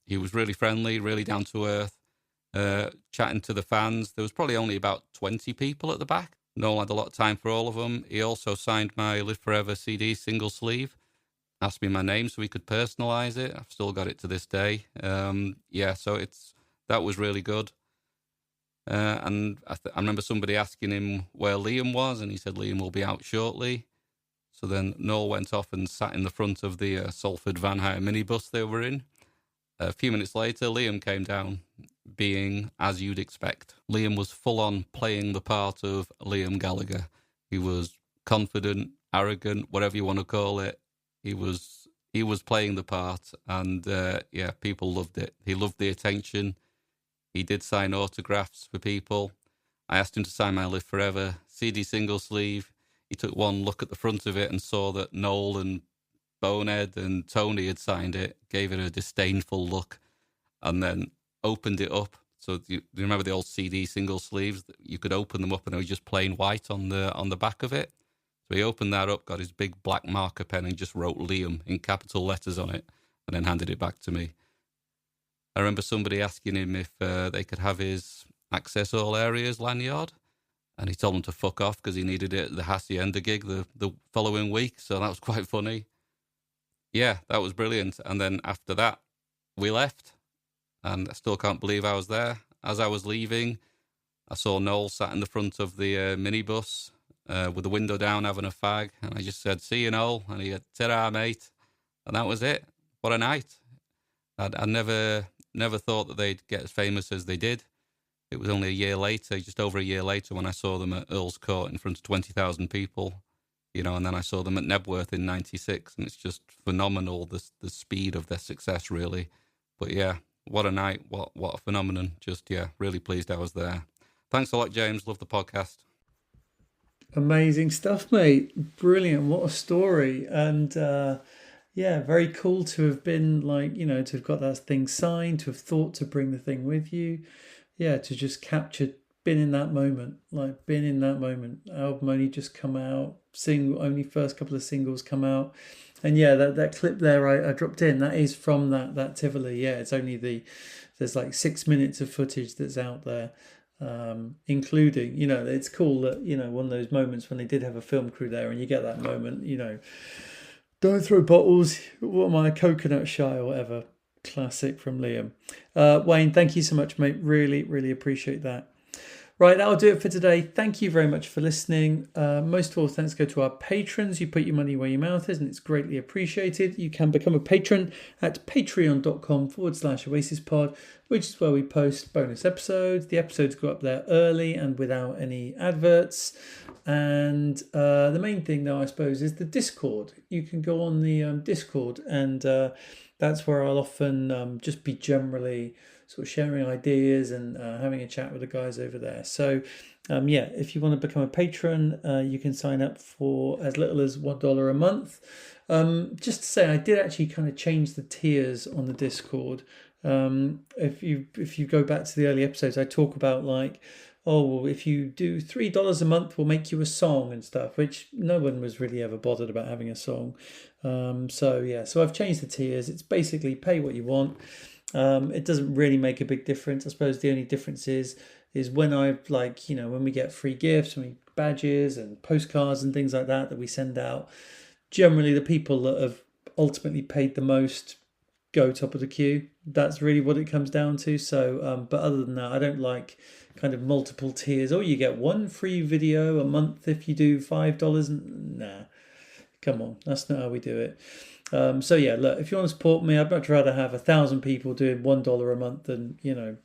He was really friendly, really down to earth, chatting to the fans. There was probably only about 20 people at the back. Noel had a lot of time for all of them. He also signed my Live Forever CD single sleeve, asked me my name so he could personalise it. I've still got it to this day. So that was really good. And I remember somebody asking him where Liam was, and he said Liam will be out shortly. So then Noel went off and sat in the front of the Salford Van Hire minibus they were in. A few minutes later, Liam came down, being as you'd expect. Liam was full on playing the part of Liam Gallagher. He was confident, arrogant, whatever you want to call it. He was playing the part, and people loved it. He loved the attention. He did sign autographs for people. I asked him to sign my Live Forever CD single sleeve. He took one look at the front of it and saw that Noel and Bonehead and Tony had signed it, gave it a disdainful look, and then opened it up. So do you remember the old CD single sleeves? You could open them up and they were just plain white on the back of it. So he opened that up, got his big black marker pen and just wrote Liam in capital letters on it, and then handed it back to me. I remember somebody asking him if they could have his Access All Areas lanyard, and he told them to fuck off because he needed it at the Hacienda gig the following week, so that was quite funny. Yeah, that was brilliant. And then after that, we left, and I still can't believe I was there. As I was leaving, I saw Noel sat in the front of the minibus with the window down having a fag, and I just said, "See you, Noel," and he said, "Ta-ra, mate," and that was it. What a night. I never thought that they'd get as famous as they did. It was only a year later, just over a year later, when I saw them at Earl's Court in front of 20,000 people, and then I saw them at Nebworth in 96, and it's just phenomenal, the speed of their success, really. But yeah, what a night, what a phenomenon. Just, really pleased I was there. Thanks a lot, James. Love the podcast. Amazing stuff, mate. Brilliant. What a story. And very cool to have been to have got that thing signed, to have thought to bring the thing with you. Yeah, to just capture, been in that moment. Album only just come out, only first couple of singles come out. And yeah, that clip there I dropped in, that is from that Tivoli. Yeah, it's only there's like 6 minutes of footage that's out there. Including, it's cool that, one of those moments when they did have a film crew there and you get that moment, don't throw bottles, what am I, coconut shy or whatever. Classic from Liam. Wayne, thank you so much, mate. Really, really appreciate that. Right, that'll do it for today. Thank you very much for listening. Most of all, thanks go to our patrons. You put your money where your mouth is, and it's greatly appreciated. You can become a patron at patreon.com/OasisPod, which is where we post bonus episodes. The episodes go up there early and without any adverts. And the main thing, though, I suppose, is the Discord. You can go on the Discord, and that's where I'll often just be generally sort of sharing ideas and having a chat with the guys over there. So yeah, if you want to become a patron, you can sign up for as little as $1 a month. Just to say, I did actually kind of change the tiers on the Discord. If you go back to the early episodes, I talk about like, oh, well, if you do $3 a month, we'll make you a song and stuff, which no one was really ever bothered about having a song. So yeah, so I've changed the tiers. It's basically pay what you want. It doesn't really make a big difference. I suppose the only difference is when I've like, you know, when we get free gifts, when we badges and postcards and things like that we send out, generally the people that have ultimately paid the most go top of the queue. That's really what it comes down to. So, but other than that, I don't like kind of multiple tiers. Oh, you get one free video a month if you do $5. Nah, come on, that's not how we do it. So yeah, look, if you want to support me, I'd much rather have 1,000 people doing $1 a month than, you know,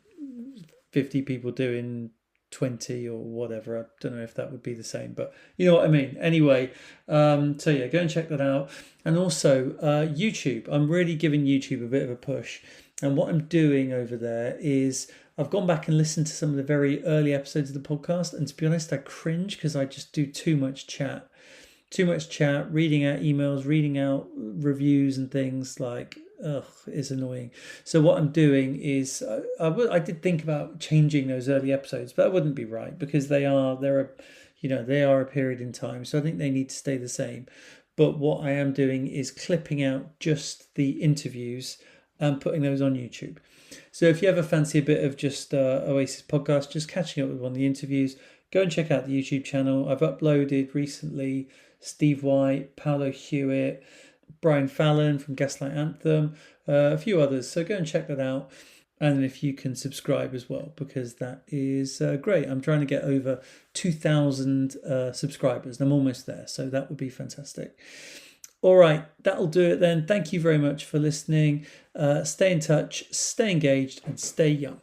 50 people doing 20 or whatever. I don't know if that would be the same, but you know what I mean. Anyway, so yeah, go and check that out. And also YouTube. I'm really giving YouTube a bit of a push. And what I'm doing over there is I've gone back and listened to some of the very early episodes of the podcast. And to be honest, I cringe because I just do too much chat, reading out emails, reading out reviews and things like, ugh, it's annoying. So what I'm doing is I did think about changing those early episodes, but that wouldn't be right because they are a period in time. So I think they need to stay the same. But what I am doing is clipping out just the interviews and putting those on YouTube. So if you ever fancy a bit of just Oasis podcast, just catching up with one of the interviews, go and check out the YouTube channel. I've uploaded recently Steve White, Paolo Hewitt, Brian Fallon from Gaslight Anthem, a few others. So go and check that out. And if you can subscribe as well, because that is great. I'm trying to get over 2,000 subscribers and I'm almost there. So that would be fantastic. All right, that'll do it then. Thank you very much for listening. Stay in touch, stay engaged, and stay young.